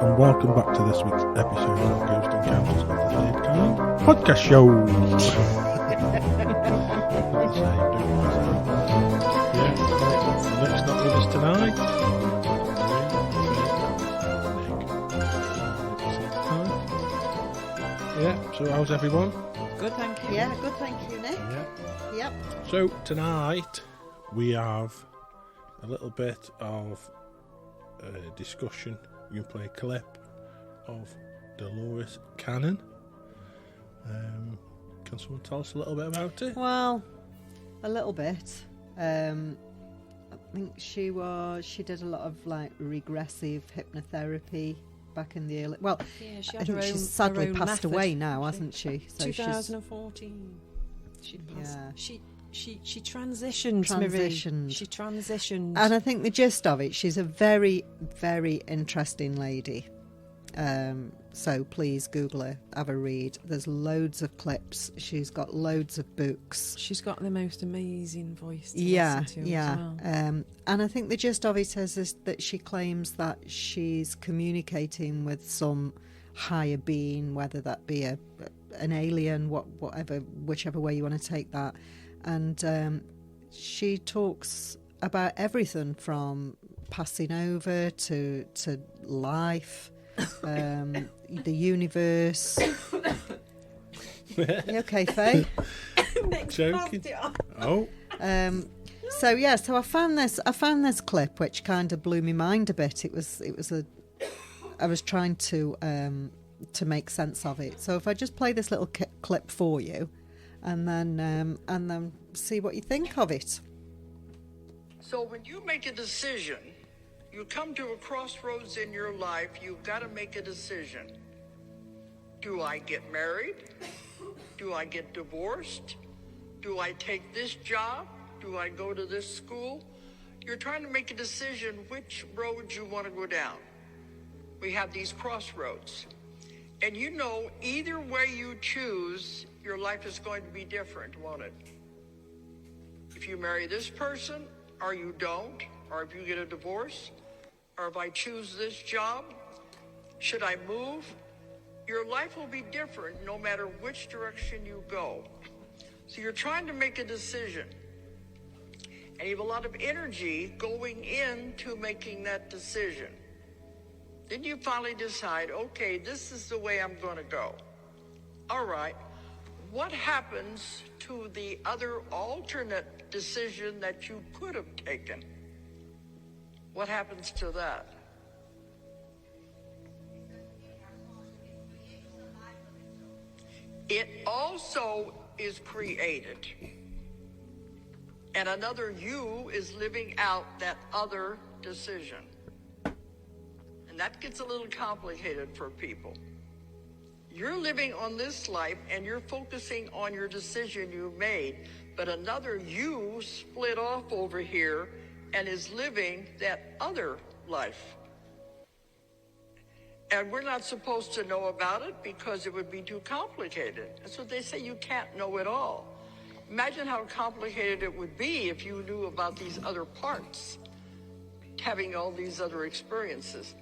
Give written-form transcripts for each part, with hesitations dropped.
and welcome back to this week's episode of Ghost Encounters of the Third Kind podcast show. Nick's not with us tonight. Yeah, so how's everyone? Good, thank you. Yeah, good, thank you, Nick. Yeah. Yep. So tonight we have a little bit of discussion. We can play a clip of Dolores Cannon. Can someone tell us a little bit about it? Well, a little bit. I think she did a lot of like regressive hypnotherapy back in the early. Well, Yeah, she I had think her own, she's sadly her own passed method, away now, hasn't she? So 2014. She passed. Yeah. She transitioned. Marie. She transitioned. And I think the gist of it, she's a very, very interesting lady. So please Google her, have a read. There's loads of clips. She's got loads of books. She's got the most amazing voice to Yeah. listen to as well. And I think the gist of it is that she claims that she's communicating with some higher being, whether that be an alien, whatever, whichever way you want to take that. And she talks about everything from passing over to life, the universe. You okay, Faye? Joking. Oh. So I found this clip which kind of blew my mind a bit. I was trying to make sense of it. So if I just play this little clip for you, and then see what you think of it. So when you make a decision, you come to a crossroads in your life, you've got to make a decision. Do I get married? Do I get divorced? Do I take this job? Do I go to this school? You're trying to make a decision which road you want to go down. We have these crossroads. And you know, either way you choose, your life is going to be different, won't it? If you marry this person, or you don't, or if you get a divorce, or if I choose this job, should I move? Your life will be different no matter which direction you go. So you're trying to make a decision. And you have a lot of energy going into making that decision. Then you finally decide, okay, this is the way I'm going to go. All right, what happens to the other alternate decision that you could have taken? What happens to that? It also is created. And another you is living out that other decision. And that gets a little complicated for people. You're living on this life and you're focusing on your decision you made, but another you split off over here and is living that other life. And we're not supposed to know about it because it would be too complicated. That's what they say, you can't know it all. Imagine how complicated it would be if you knew about these other parts, having all these other experiences.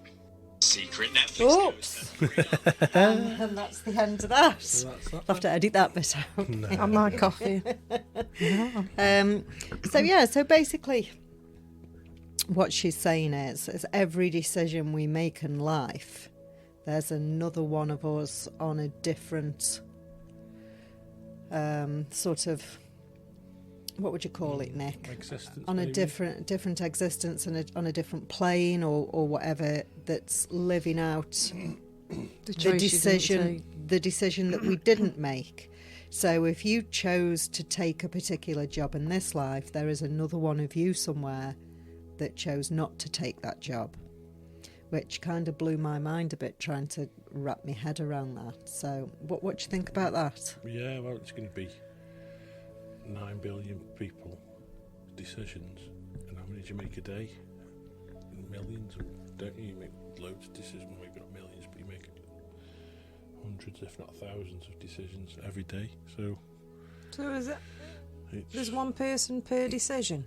Secret Netflix. Oops. And that's the end of that. I'll have to edit that bit out. No. I'm like coffee. So basically what she's saying is every decision we make in life, there's another one of us on a different sort of, what would you call it, Nick? Existence, on a maybe? different existence and on a different plane or whatever, that's living out the decision that we didn't make. So if you chose to take a particular job in this life, there is another one of you somewhere that chose not to take that job, which kind of blew my mind a bit, trying to wrap my head around that. So what do you think about that? Yeah, well, it's going to be 9 billion people, decisions. And how many do you make a day? Millions, don't you? You make loads of decisions, maybe not millions, but you make hundreds, if not thousands of decisions every day. So is it? There's one person per decision?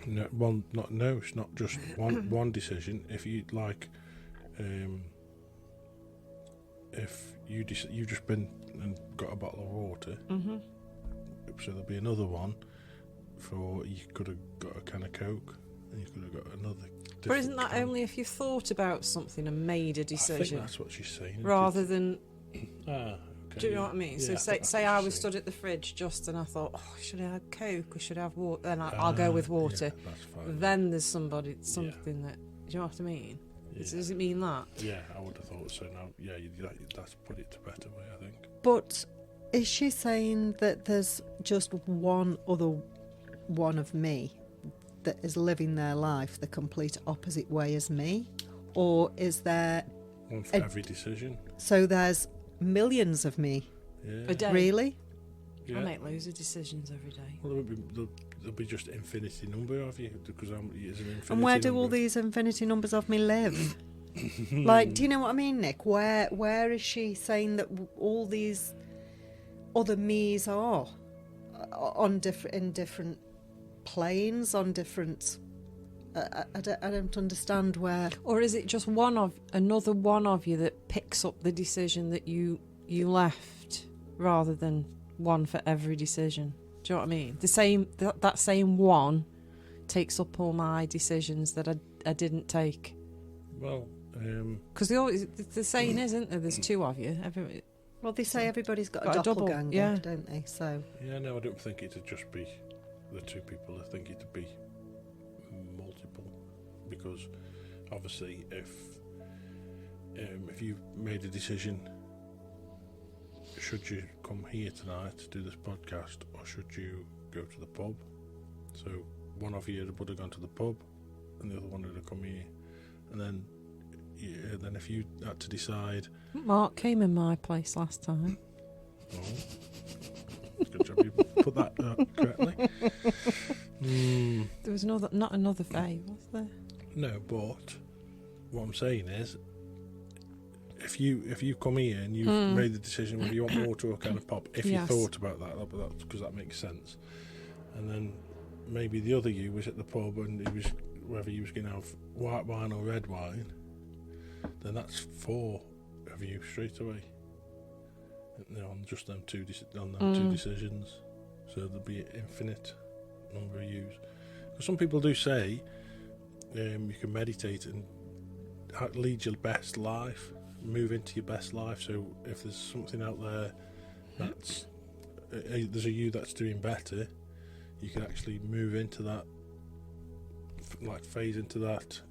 No, it's not just one decision. If you like, if you've just been and got a bottle of water, so there'll be another one for you could have got a can of Coke and you could have got another. But isn't that can. only if you've thought about something and made a decision? I think that's what she's saying. Rather than. Okay, Do you know what I mean? Yeah, So say I was stood at the fridge just and I thought, oh, should I have Coke or should I have water? Then I'll go with water. Yeah, that's fine. Then there's something that. Do you know what I mean? Yeah. Does it mean that? Yeah, I would have thought so. Now, yeah, that's put it to better way, I think. But is she saying that there's just one other one of me that is living their life the complete opposite way as me? Or is there... One for every decision. So there's millions of me? Yeah. A day. Really? Yeah. I make loads of decisions every day. Well, there'll be just infinity number of you, because it's an infinity And where do number. all these infinity numbers of me live? Like, do you know what I mean, Nick? Where is she saying that all these other me's are in different planes, on different? I don't understand where. Or is it just another one of you that picks up the decision that you left, rather than one for every decision? Do you know what I mean? That same one takes up all my decisions that I didn't take. Well, because the saying is, isn't there? There's two of you. Well, they say everybody's got a double, doppelganger, don't they? So yeah, no, I don't think it'd just be the two people. I think it'd be multiple, because obviously, if you made a decision, should you come here tonight to do this podcast, or should you go to the pub? So one of you would have gone to the pub, and the other one would have come here, and then. Yeah, then if you had to decide... Mark came in my place last time. Oh. Good job you put that correctly. There was not another Fay, was there? No, but what I'm saying is, if you come here and you've made the decision whether you want water or kind of pop, if you thought about that, because that makes sense, and then maybe the other you was at the pub and it was whether you was going to have white wine or red wine, then that's four of you straight away. On just them two decisions, so there'll be an infinite number of yous. Some people do say you can meditate and lead your best life, move into your best life. So if there's something out there that's there's a you that's doing better, you can actually move into that, like phase into that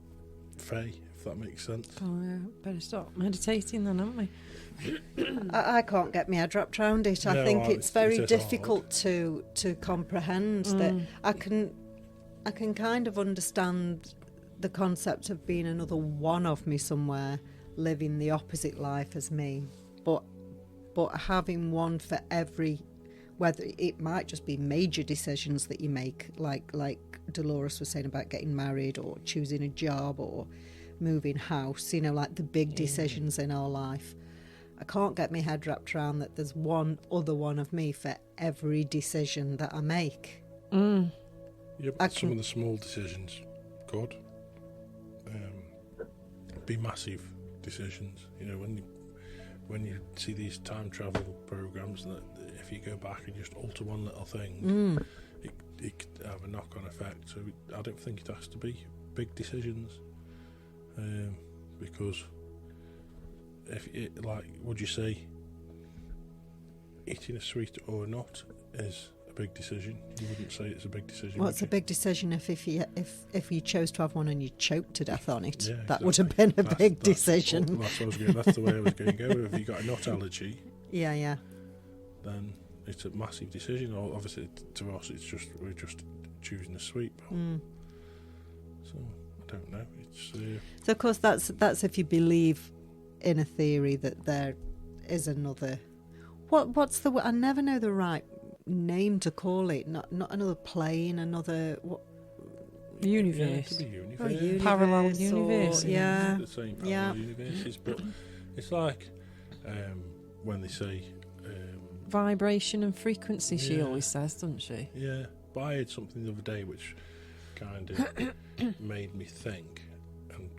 Fay, if that makes sense. Oh yeah, better stop meditating then, haven't we? I can't get my head wrapped around it. I think it's very difficult to comprehend that. I can kind of understand the concept of being another one of me somewhere, living the opposite life as me, but having one for every, whether it might just be major decisions that you make, like Dolores was saying about getting married or choosing a job or moving house, like the big decisions in our life. I can't get my head wrapped around that there's one other one of me for every decision that I make. Yeah, but some of the small decisions could be massive decisions. When you see these time travel programs, that if you go back and just alter one little thing, it could have a knock-on effect. So I don't think it has to be big decisions, because if it, would you say eating a sweet or not is a big decision? You wouldn't say it's a big decision. Well, it's a big decision if you chose to have one and you choked to death on it. Yeah, that exactly. would have been a big decision. That's the way I was going to go. If you got a nut allergy, yeah, then it's a massive decision. Or obviously, to us, we're just choosing a sweet. So I don't know. So of course that's if you believe in a theory that there is another. What's the? I never know the right name to call it. Not another plane. Another what? Universe. Yeah, it could be universe. Universe Parallel universe. Yeah. The same parallel universes, but it's like when they say vibration and frequency. She always says, doesn't she? Yeah, but I heard something the other day which kind of made me think, and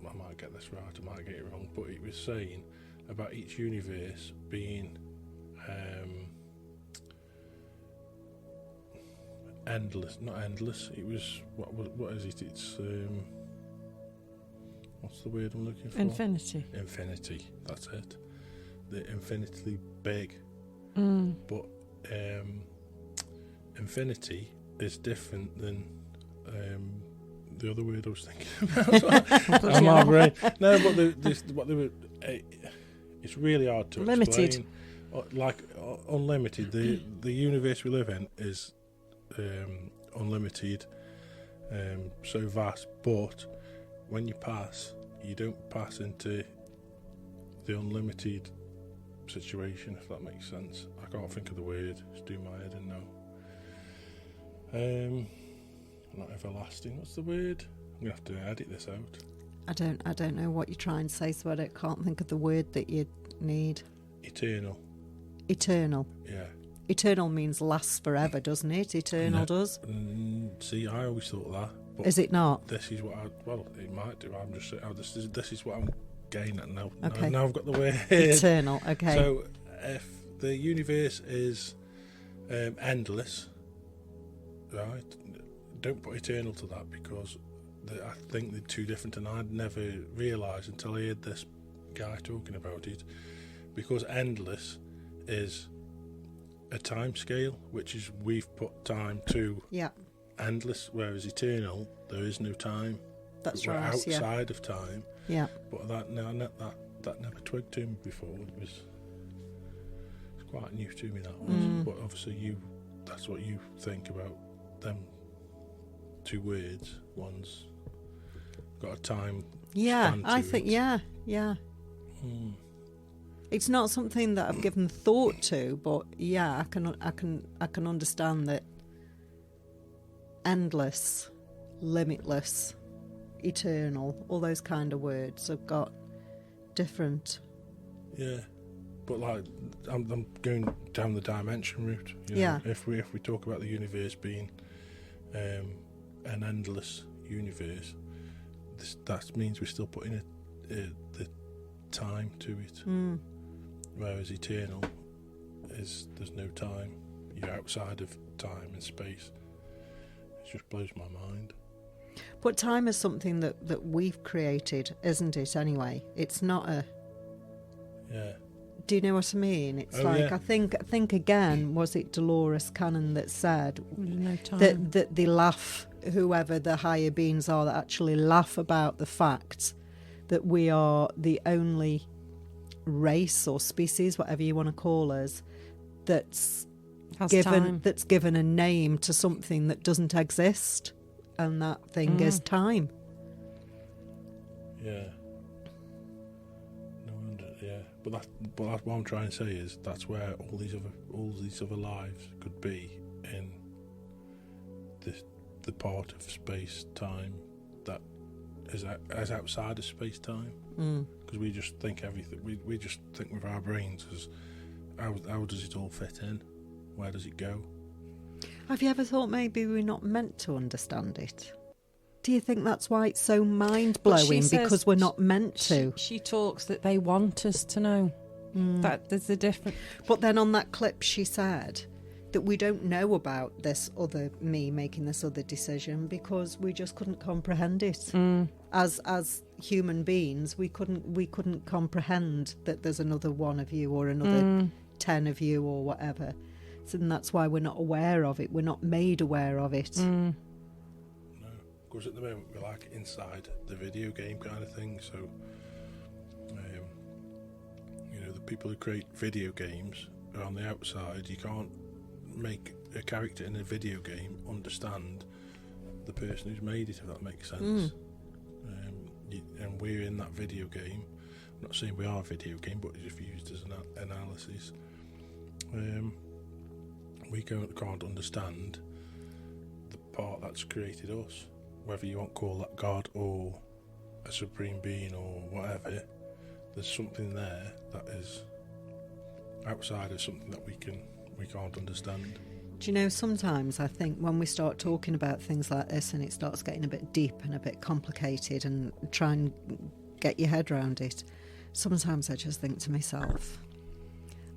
I might get this right, I might get it wrong, but it was saying about each universe being endless, not endless. It was what is it? It's what's the word I'm looking for? Infinity. Infinity. That's it. They're infinitely big, but infinity is different than the other word I was thinking about. I'm not right. No, but what they were. It's really hard to limited. Explain. Like unlimited. The universe we live in is unlimited, so vast. But when you pass, you don't pass into the unlimited situation. If that makes sense. I can't think of the word. It's doing my head in now. Not everlasting. What's the word? I'm gonna have to edit this out. I don't know what you're trying to say, so I can't think of the word that you need. Eternal. Eternal. Yeah. Eternal means lasts forever, doesn't it? Eternal does. See, I always thought that. But is it not? This is what it might do. I'm just saying, this is what I'm getting at now. Okay. Now I've got the word. Eternal, okay. So if the universe is endless, right, don't put eternal to that, because I think they're two different, and I'd never realised until I heard this guy talking about it, because endless is a time scale, which is we've put time to endless, whereas eternal, there is no time. That's We're right. outside of time. Yeah. But that never twigged to me before. It's quite new to me, that was. But obviously that's what you think about them two words. One's got a time. Yeah, span to I think. it. Yeah. It's not something that I've given thought to, but yeah, I can understand that. Endless, limitless, eternal, all those kind of words have got different. Yeah, but like I'm going down the dimension route. You know? Yeah. If we talk about the universe being an endless universe, that means we're still putting the time to it. Whereas eternal is there's no time. You're outside of time and space. It just blows my mind. But time is something that we've created, isn't it, anyway? It's not a... Yeah. Do you know what I mean? It's I think again, was it Dolores Cannon that said no time. that they laugh, whoever the higher beings are, that actually laugh about the fact that we are the only race or species, whatever you want to call us, that's given a name to something that doesn't exist, and that thing is time. Yeah. No wonder. Yeah, but that's what I'm trying to say is that's where all these other lives could be in the part of space time that is outside of space time. Because we just think everything. We just think with our brains as how does it all fit in? Where does it go? Have you ever thought maybe we're not meant to understand it? Do you think that's why it's so mind-blowing, because we're not meant to? She talks that they want us to know. That there's a difference. But then on that clip she said that we don't know about this other me making this other decision because we just couldn't comprehend it. As human beings, we couldn't comprehend that there's another one of you or another 10 of you or whatever. So that's why we're not aware of it. We're not made aware of it. No, because at the moment we're like inside the video game kind of thing. So, the people who create video games are on the outside. You can't make a character in a video game understand the person who's made it, if that makes sense. And we're in that video game. I'm not saying we are a video game, but it's just used as an analysis. We can't understand the part that's created us, whether you want to call that God or a supreme being or whatever. There's something there that is outside of something that we can't understand. Do you know, sometimes I think when we start talking about things like this and it starts getting a bit deep and a bit complicated and try and get your head around it, sometimes I just think to myself,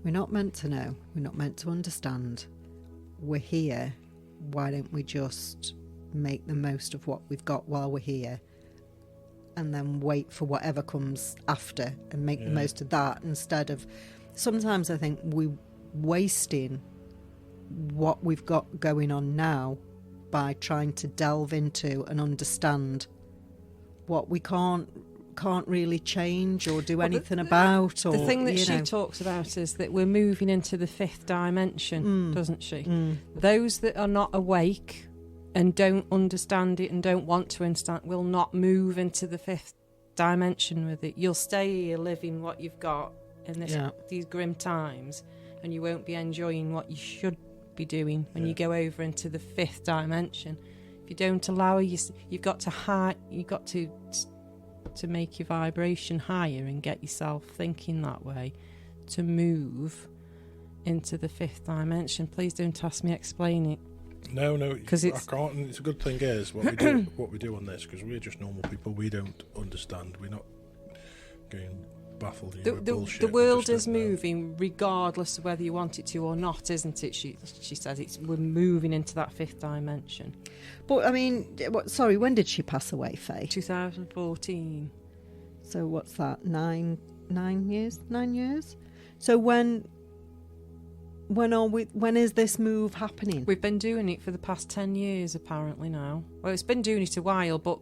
we're not meant to know, we're not meant to understand. We're here, why don't we just make the most of what we've got while we're here and then wait for whatever comes after and make the most of that, instead of... Sometimes I think we're wasting what we've got going on now by trying to delve into and understand what we can't really change or do anything about. Or the thing that she talks about is that we're moving into the fifth dimension, doesn't she? Those that are not awake and don't understand it and don't want to understand will not move into the fifth dimension with it. You'll stay here living what you've got in these grim times, and you won't be enjoying what you should be doing when you go over into the fifth dimension. If you don't allow you've got to make your vibration higher and get yourself thinking that way to move into the fifth dimension. Please don't ask me to explain it. No, because I can't. And it's a good thing is what we do on this, because we're just normal people. We don't understand. We're not going baffled. The world is moving regardless of whether you want it to or not, isn't it? She says we're moving into that fifth dimension. But I mean, when did she pass away, Faye? 2014. So what's that? 9 years? 9 years? So when is this move happening? We've been doing it for the past 10 years apparently now. Well, it's been doing it a while, but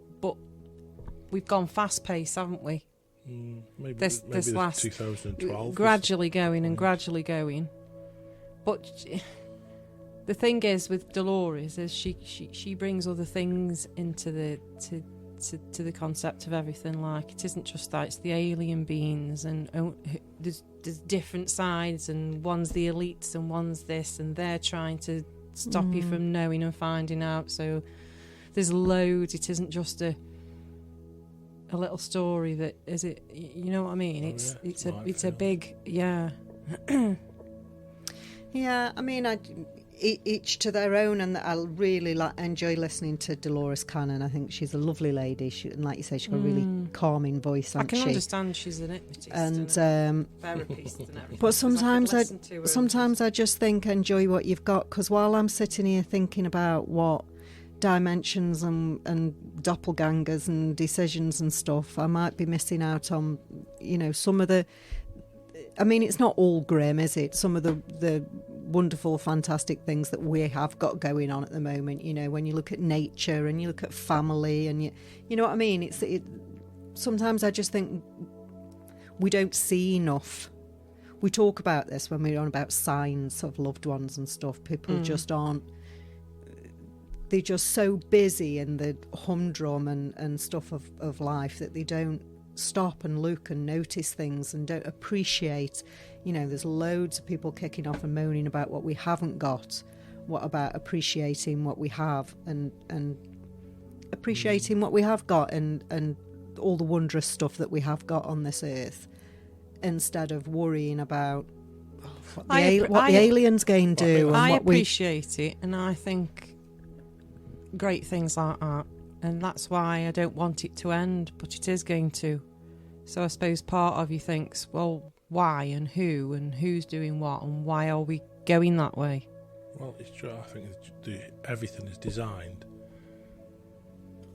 we've gone fast pace, haven't we? Maybe this last 2012. Gradually going. But the thing is with Dolores is she brings other things into the concept of everything. Like, it isn't just that, it's the alien beings, and there's different sides, and one's the elites and one's this, and they're trying to stop you from knowing and finding out. So there's loads. It isn't just a little story that is it, you know what I mean? It's a big yeah. I mean, each to their own, and I really enjoy listening to Dolores Cannon. I think she's a lovely lady. And like you say, she's got a really calming voice. I can understand she's an hypnotist and therapist and everything. But sometimes I just think, enjoy what you've got, because while I'm sitting here thinking about what dimensions and doppelgangers and decisions and stuff, I might be missing out on, some of the... I mean, it's not all grim, is it? Some of the wonderful, fantastic things that we have got going on at the moment, when you look at nature and you look at family and you know what I mean? Sometimes I just think we don't see enough. We talk about this when we're on about signs of loved ones and stuff. People just aren't... They're just so busy in the humdrum and stuff of life that they don't stop and look and notice things and don't appreciate. There's loads of people kicking off and moaning about what we haven't got. What about appreciating what we have and appreciating what we have got and all the wondrous stuff that we have got on this earth, instead of worrying about what the aliens going to do. I appreciate it, and I think great things like that, and that's why I don't want it to end, but it is going to. So I suppose part of you thinks, well, why and who's doing what, and why are we going that way? Well, it's true. I think everything is designed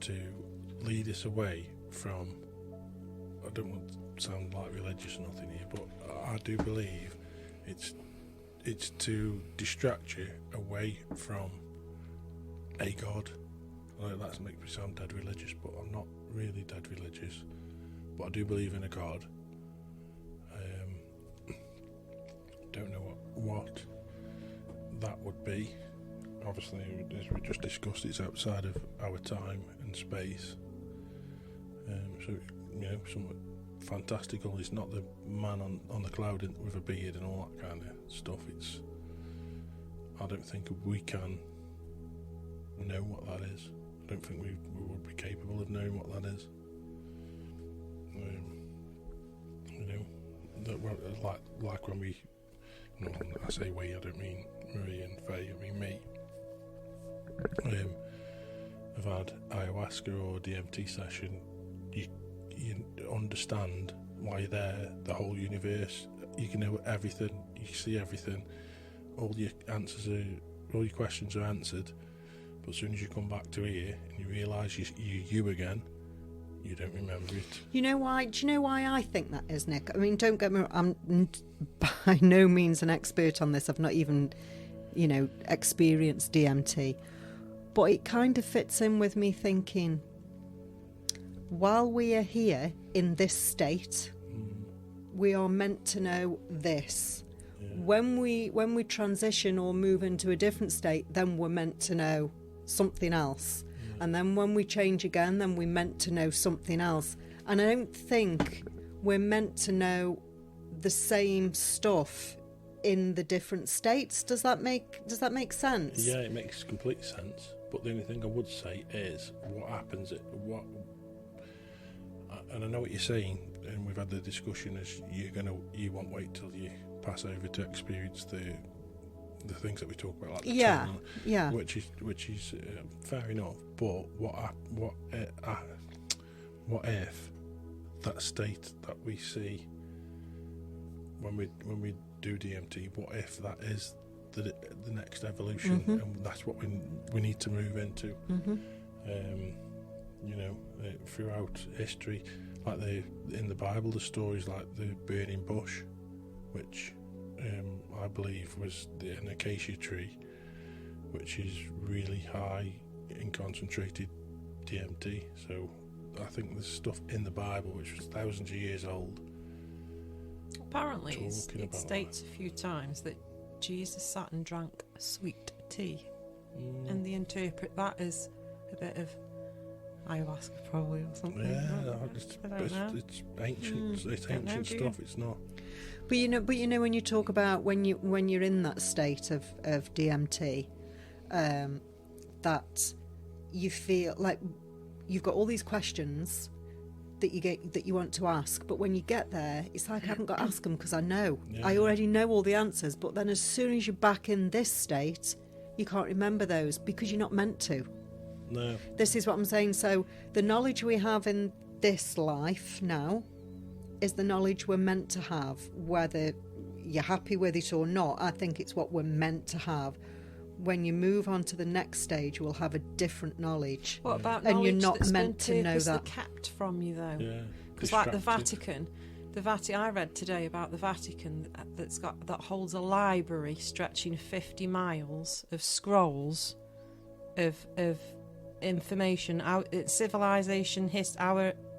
to lead us away from... I don't want to sound like religious or nothing here, but I do believe it's to distract you away from a God. I know that makes me sound dead religious, but I'm not really dead religious. But I do believe in a God. Don't know what that would be. Obviously, as we just discussed, it's outside of our time and space. So, somewhat fantastical. It's not the man on the cloud with a beard and all that kind of stuff. I don't think we can know what that is. I don't think we would be capable of knowing what that is. Like when Well, I say we, I don't mean Marie and Faye, I mean me. Have had ayahuasca or DMT session, you understand why you're there, the whole universe. You can know everything, you can see everything. All your questions are answered. But as soon as you come back to here and you realise you're you again, you don't remember it. You know why? Do you know why I think that is, Nick? I mean, don't get me wrong, I'm by no means an expert on this. I've not even, experienced DMT. But it kind of fits in with me thinking, while we are here in this state, we are meant to know this. Yeah. When we transition or move into a different state, then we're meant to know something else. And then when we change again, then we're meant to know something else. And I don't think we're meant to know the same stuff in the different states. Does that make sense? Yeah, it makes complete sense. But the only thing I would say is what happens. And I know what you're saying, and we've had the discussion. Is you won't wait till you pass over to experience the things that we talk about, like the tunnel, which is fair enough. But what if that state that we see when we do DMT? What if that is the next evolution, and that's what we need to move into? Throughout history, like in the Bible, the stories like the burning bush, which I believe was an acacia tree, which is really high in concentrated DMT. So I think there's stuff in the Bible which was thousands of years old. Apparently, it states a few times that Jesus sat and drank sweet tea, and they interpret that as a bit of ayahuasca, probably, or something. Yeah, it's ancient. It's ancient stuff. It's not. But when you talk about when you're in that state of DMT, that you feel like you've got all these questions that you want to ask, but when you get there, it's like I haven't got to ask them because I know. Yeah. I already know all the answers. But then as soon as you're back in this state, you can't remember those because you're not meant to. No. This is what I'm saying. So the knowledge we have in this life now is the knowledge we're meant to have, whether you're happy with it or not. I think it's what we're meant to have. When you move on to the next stage, we'll have a different knowledge. What about and knowledge you're not that's meant been to know that kept from you, though? Yeah, because like the Vatican, I read today about the Vatican that holds a library stretching 50 miles of scrolls of information, our civilization,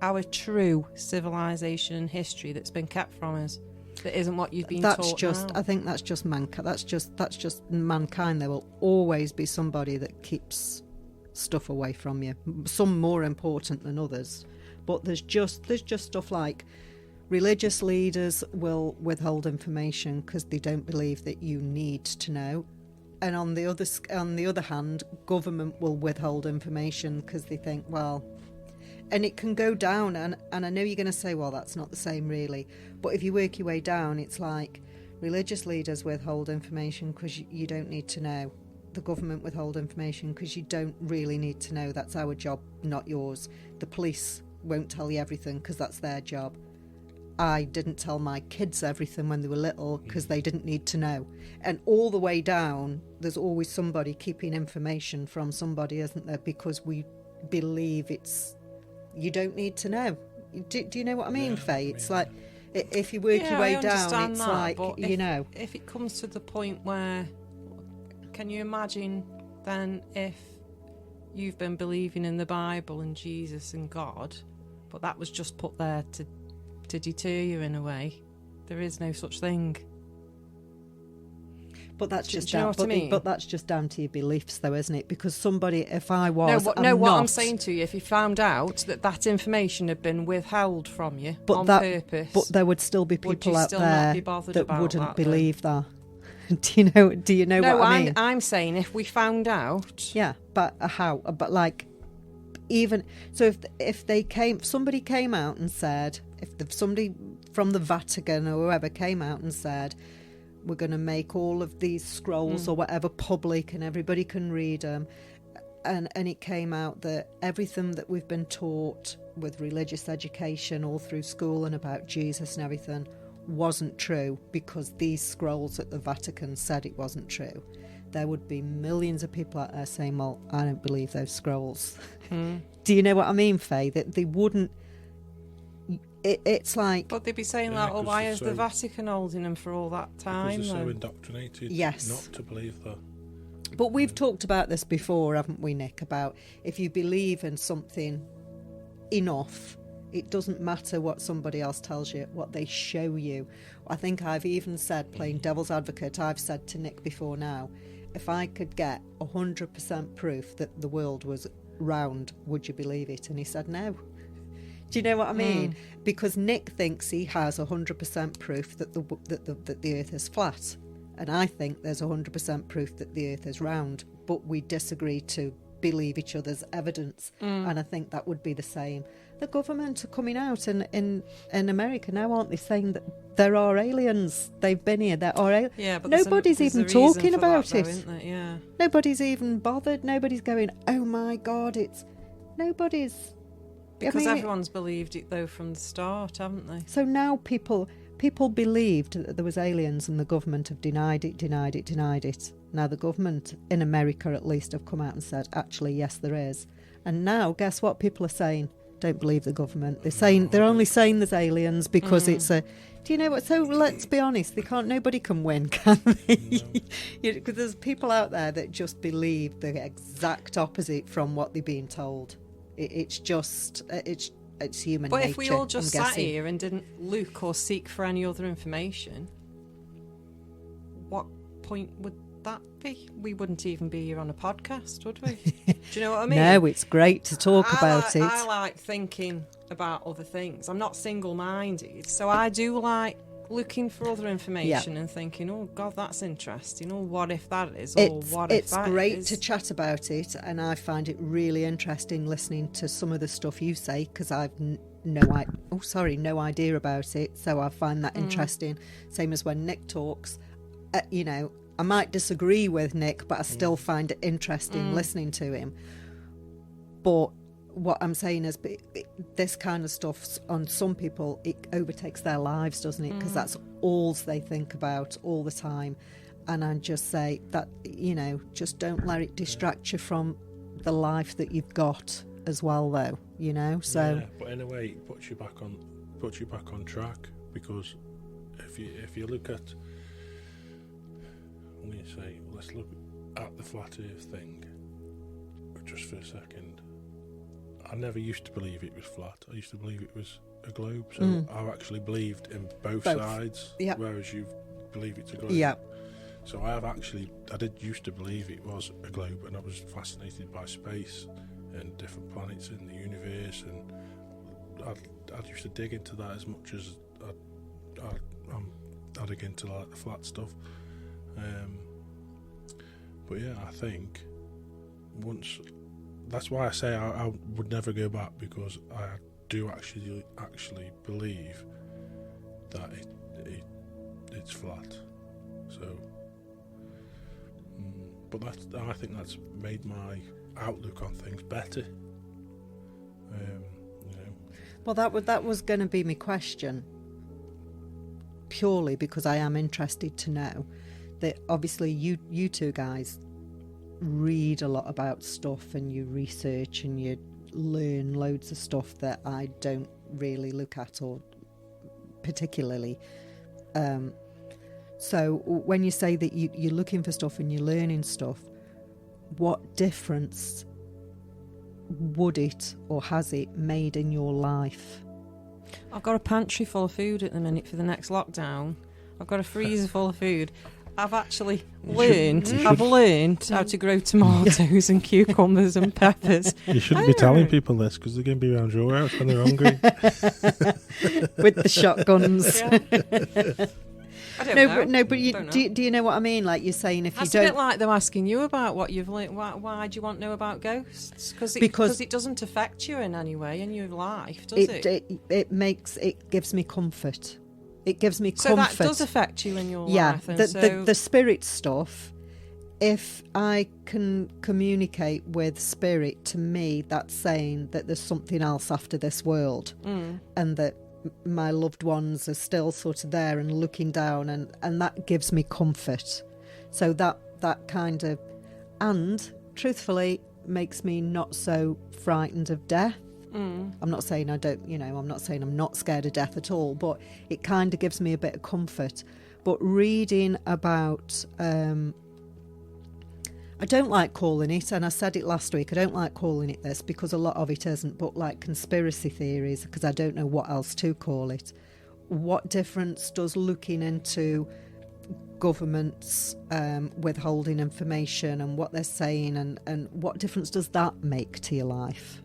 our true civilization and history that's been kept from us. That isn't what you've been taught now. I think that's just mankind. That's just mankind. There will always be somebody that keeps stuff away from you. Some more important than others, but there's just stuff like religious leaders will withhold information because they don't believe that you need to know, and on the other hand, government will withhold information because they think, well. And it can go down, and I know you're going to say, well, that's not the same really. But if you work your way down, it's like religious leaders withhold information because you don't need to know. The government withhold information because you don't really need to know. That's our job, not yours. The police won't tell you everything because that's their job. I didn't tell my kids everything when they were little because they didn't need to know. And all the way down, there's always somebody keeping information from somebody, isn't there? Because we believe you don't need to know. Do you know what I mean, Faye? It's like if you work your way down, it's like, If it comes to the point where, can you imagine then if you've been believing in the Bible and Jesus and God, but that was just put there to deter you in a way? There is no such thing. But that's just down. But that's just down to your beliefs, though, isn't it? Because somebody, if I was, what I'm saying to you, if you found out that information had been withheld from you on purpose, but there would still be people out there that wouldn't believe that. Do you know what I mean? I'm saying if we found out, yeah, but how? But like, even so, if somebody came out and said, if somebody from the Vatican or whoever came out and said, we're going to make all of these scrolls or whatever public and everybody can read them. And it came out that everything that we've been taught with religious education all through school and about Jesus and everything wasn't true, because these scrolls at the Vatican said it wasn't true. There would be millions of people out there saying, well, I don't believe those scrolls. Do you know what I mean, Faye? That they wouldn't... It's like... But they'd be saying Yeah, that, oh, 'cause why they're is the so- Vatican holding them for all that time? Because they're so though? indoctrinated Yes. not to believe that. But we've talked about this before, haven't we, Nick? About if you believe in something enough, it doesn't matter what somebody else tells you, what they show you. I think I've even said, playing devil's advocate, I've said to Nick before now, if I could get 100% proof that the world was round, would you believe it? And he said no. Do you know what I mean? Because Nick thinks he has 100% proof that the earth is flat. And I think there's 100% proof that the earth is round. But we disagree to believe each other's evidence. And I think that would be the same. The government are coming out in America now, aren't they, saying that there are aliens. They've been here. There are Yeah, but nobody's there's even a reason talking for about that, it. though, isn't there? Yeah. Nobody's even bothered. Nobody's going, oh my God, it's... Nobody's... Because everyone's believed it, though, from the start, haven't they? So now people believed that there was aliens, and the government have denied it. Now the government, in America at least, have come out and said, actually, yes, there is. And now, guess what people are saying? Don't believe the government. They're only saying there's aliens because it's a... Do you know what? So let's be honest. Nobody can win, can they? Because there's people out there that just believe the exact opposite from what they're being told. It's just... It's human nature. But if we all just I'm sat guessing. here and didn't look or seek for any other information, what point would that be? We wouldn't even be here on a podcast, would we? Do you know what I mean? No, it's great to talk about it. I like thinking about other things. I'm not single-minded, so I do like looking for other information and thinking, oh God, that's interesting, or what if that is, or what if that is. It's great to chat about it, and I find it really interesting listening to some of the stuff you say, because I've no idea about it, so I find that interesting. Same as when Nick talks, I might disagree with Nick, but I still find it interesting listening to him. But what I'm saying is, this kind of stuff, on some people, it overtakes their lives, doesn't it? Because that's all they think about all the time. And I just say that, just don't let it distract you from the life that you've got as well, though. So. Yeah, but in a way, it puts you back on track, because if you look at, I'm going to say, let's look at the flat Earth thing just for a second. I never used to believe it was flat. I used to believe it was a globe. So I've actually believed in both sides, whereas you believe it's a globe. Yeah. So I did used to believe it was a globe, and I was fascinated by space and different planets in the universe, and I used to dig into that as much as I dig into like the flat stuff. But yeah, I think once... That's why I say I would never go back, because I do actually believe that it's flat. So, but I think that's made my outlook on things better. Well, that was going to be my question, purely because I am interested to know that obviously you two guys read a lot about stuff, and you research and you learn loads of stuff that I don't really look at, or particularly. So when you say that you're looking for stuff and you're learning stuff, what difference would it or has it made in your life? I've got a pantry full of food at the minute for the next lockdown. I've got a freezer full of food. I've actually learned how to grow tomatoes and cucumbers and peppers. You shouldn't be telling people this, because they're going to be around your house when they're hungry. With the shotguns. I don't know. But do you know what I mean? Like you're saying, if That's you don't... a bit like them asking you about what you've learned. Why do you want to know about ghosts? Because it doesn't affect you in any way in your life, does it? It gives me comfort. It gives me So comfort. that does affect you in your Yeah, life. And the spirit stuff, if I can communicate with spirit, to me, that's saying that there's something else after this world, and that my loved ones are still sort of there and looking down, and that gives me comfort. So that kind of, and truthfully, makes me not so frightened of death. I'm not saying I don't, I'm not saying I'm not scared of death at all, but it kind of gives me a bit of comfort. But reading about, I don't like calling it, and I said it last week, I don't like calling it this because a lot of it isn't, but like conspiracy theories, because I don't know what else to call it. What difference does looking into governments withholding information and what they're saying, and what difference does that make to your life?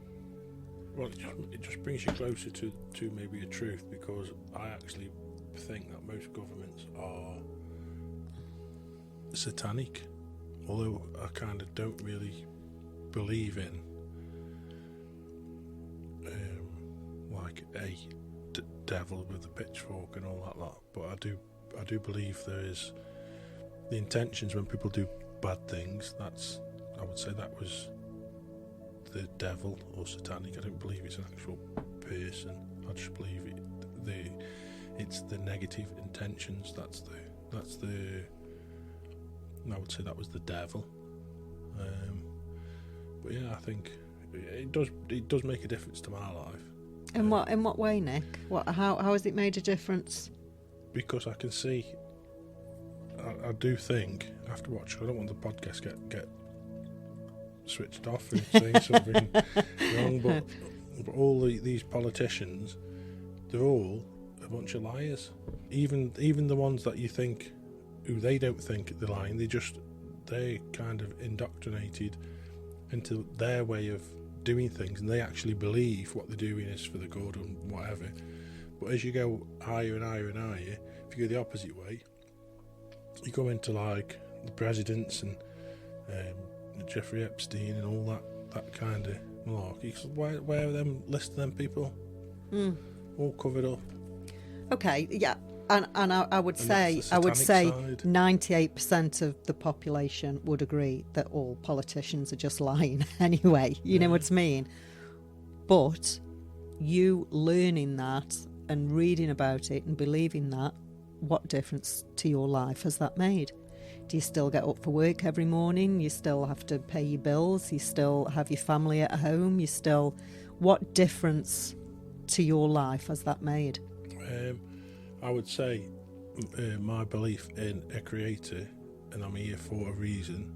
Well, it just brings you closer to maybe a truth, because I actually think that most governments are satanic, although I kind of don't really believe in like a devil with a pitchfork and all that lot. But I do believe there is the intentions when people do bad things. I would say that was the devil or satanic. I don't believe it's an actual person. I just believe it's the negative intentions. That's the I would say that was the devil. But yeah, I think it does make a difference to my life. In what way, Nick? How has it made a difference? Because I can see, I do think after watching, I don't want the podcast get switched off and saying something wrong, but all these politicians, they're all a bunch of liars. Even the ones that you think, who they don't think they're lying, they're kind of indoctrinated into their way of doing things, and they actually believe what they're doing is for the good and whatever. But as you go higher and higher and higher, if you go the opposite way, you go into like the presidents and Jeffrey Epstein and all that kind of malarkey. Where are them list of them people? All covered up. Okay, yeah. And I would say 98% of the population would agree that all politicians are just lying anyway. You know what I mean? But you learning that and reading about it and believing that, what difference to your life has that made? Do you still get up for work every morning? You still have to pay your bills? You still have your family at home? What difference to your life has that made? I would say my belief in a creator, and I'm here for a reason.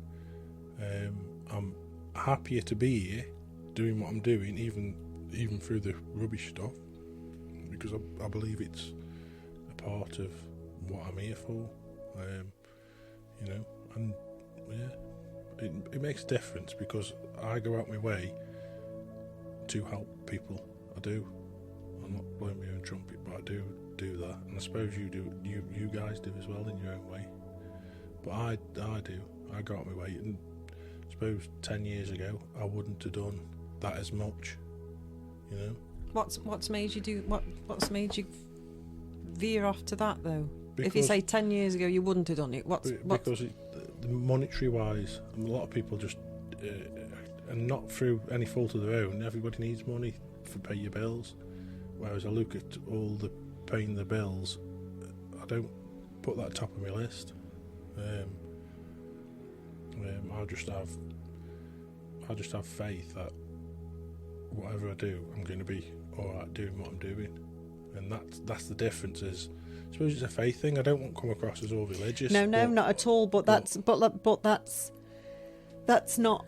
I'm happier to be here doing what I'm doing, even through the rubbish stuff, because I believe it's a part of what I'm here for. And yeah, it makes a difference because I go out my way to help people. I do. I'm not blowing my own trumpet, but I do that, and I suppose you do. You guys do as well in your own way. But I do. I go out my way, and I suppose 10 years ago I wouldn't have done that as much. What's made you do? What's made you veer off to that though? Because if you say 10 years ago you wouldn't have done it, because the monetary wise, a lot of people just, and not through any fault of their own. Everybody needs money to pay your bills. Whereas I look at all the paying the bills, I don't put that top of my list. I just have faith that whatever I do, I'm going to be all right doing what I'm doing, and that's the difference. I suppose it's a faith thing. I don't want to come across as all religious. No, not at all. But that's not.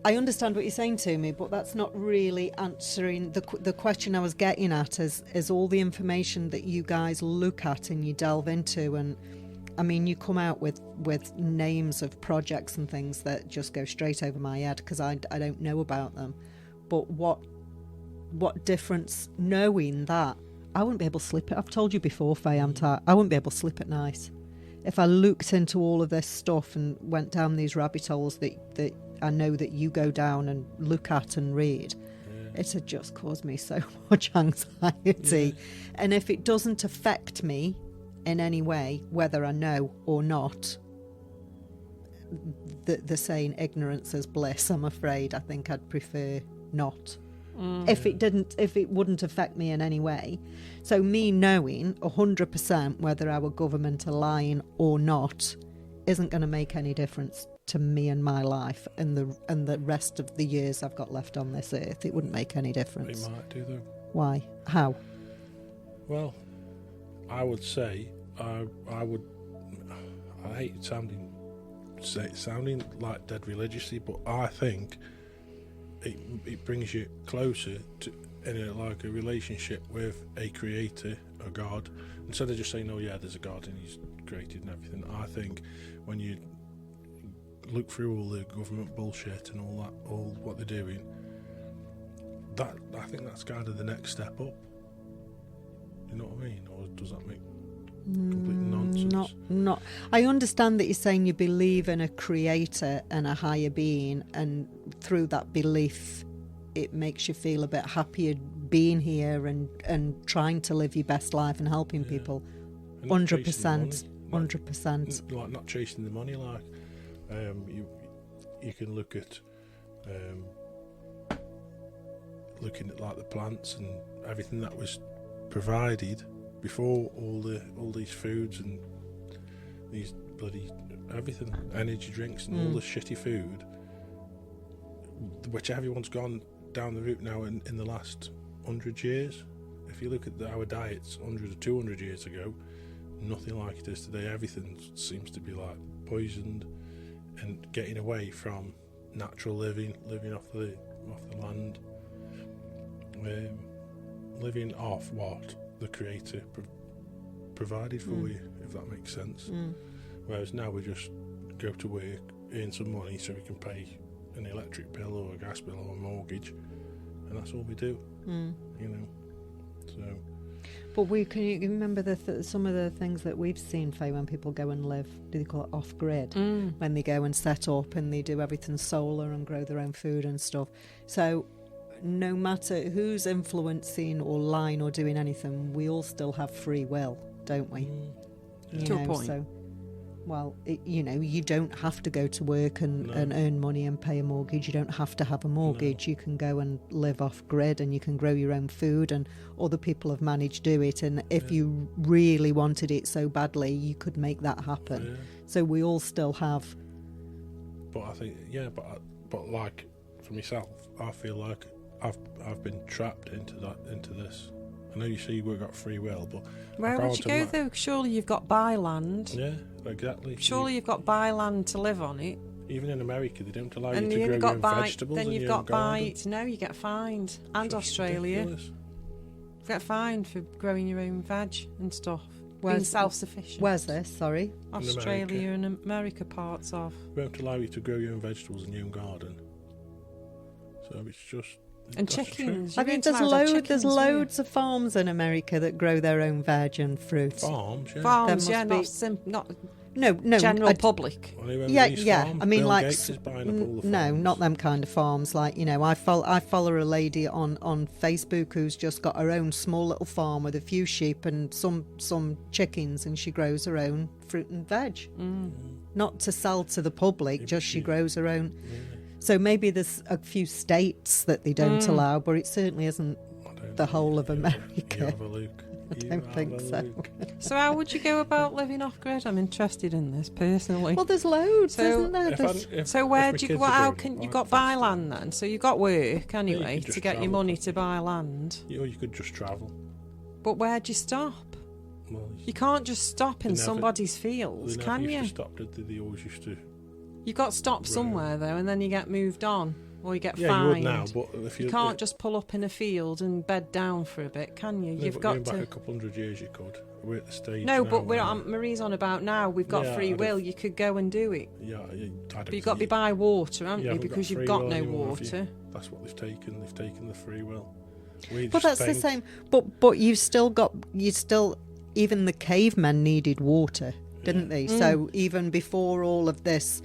I understand what you're saying to me, but that's not really answering the question I was getting at. Is all the information that you guys look at and you delve into, and I mean, you come out with names of projects and things that just go straight over my head because I don't know about them. But what difference knowing that? I wouldn't be able to sleep. I've told you before, Faye, I wouldn't be able to sleep at night if I looked into all of this stuff and went down these rabbit holes that I know that you go down and look at and read. It had just caused me so much anxiety. And if it doesn't affect me in any way, whether I know or not, the saying ignorance is bliss, I'm afraid. I think I'd prefer not. If it wouldn't affect me in any way. So me knowing 100% whether our government are lying or not isn't going to make any difference to me and my life and the rest of the years I've got left on this earth. It wouldn't make any difference. It might do though. Why? How? Well, I would say I hate sounding like dead religiously, but I think it brings you closer to like a relationship with a creator, a God, instead of just saying, oh yeah, there's a God and he's created and everything. I think when you look through all the government bullshit and all what they're doing, that I think that's kind of the next step up. You know what I mean? Or does that make complete nonsense? Not. I understand that you're saying you believe in a creator and a higher being, and through that belief it makes you feel a bit happier being here and trying to live your best life and helping people. 100%. 100%. Like not chasing the money, like you can look at looking at like the plants and everything that was provided before all these foods and these bloody everything, energy drinks and all this shitty food, which everyone's gone down the route now in the last 100 years. If you look at our diets 100 or 200 years ago, nothing like it is today. Everything seems to be like poisoned and getting away from natural living off the land, living off what the creator provided for you, if that makes sense. Whereas now we just go to work, earn some money so we can pay an electric bill or a gas bill or a mortgage, and that's all we do. You know, so. But can you remember some of the things that we've seen, Faye, when people go and live, do they call it off-grid? When they go and set up and they do everything solar and grow their own food and stuff. So no matter who's influencing or lying or doing anything, we all still have free will, don't we? To a point. So, well, you don't have to go to work and earn money and pay a mortgage. You don't have to have a mortgage. You can go and live off grid and you can grow your own food, and other people have managed to do it. And if you really wanted it so badly, you could make that happen. So we all still have. But I think, but like for myself, I feel like I've been trapped into this. I know you say you've got free will, but where would you go though? Surely you've got byland. Yeah, exactly. Surely you've got byland to live on it. Even in America, they don't allow you And to you grow only your got own vegetables. then in you've your got own garden. no, you get fined. And It's Australia, ridiculous. you get fined for growing your own veg and stuff. Being Where's- self-sufficient. Where's this? Sorry. Australia and America parts of. They won't allow you to grow your own vegetables in your own garden. So it's just. And that's chickens. I You're mean, going to allow there's chickens, loads of farms in America that grow their own veg and fruit. true. Farms, yeah. farms, There yeah, must not No, general public. Well, anyone Yeah, these yeah. farms, I mean, Bill like Gates is buying up all the no, farms. not them kind of farms. Like, I follow a lady on Facebook who's just got her own small little farm with a few sheep and some chickens, and she grows her own fruit and veg. Not to sell to the public, just she grows her own. So maybe there's a few states that they don't allow, but it certainly isn't the whole of You America. have a look. I don't think so. So how would you go about living off grid? I'm interested in this personally. Well, there's loads, So- isn't there? There's- So where do you go? How can you got buy land then? So you've got work anyway could just to get your travel. money to buy land. Or you could just travel. But where do you stop? Well, You can't just stop in They never- somebody's they fields, never can used you? to stop, did they? They always used to. You got stopped somewhere though, and then you get moved on, or you get Yeah, fined. you would now, but if You can't just pull up in a field and bed down for a bit, can you? No, You've but got going back to. a couple hundred years, you could. We're at the stage. No, now but where- Marie's on about now. We've got Yeah, free I don't- will. You could go and do it, Yeah, but you've got to be by water, haven't you? haven't Because you've free got will no anymore, have you? water. That's what they've taken. They've taken the free will. We But just that's the think- same. But you still even the cavemen needed water, didn't they? So even before all of this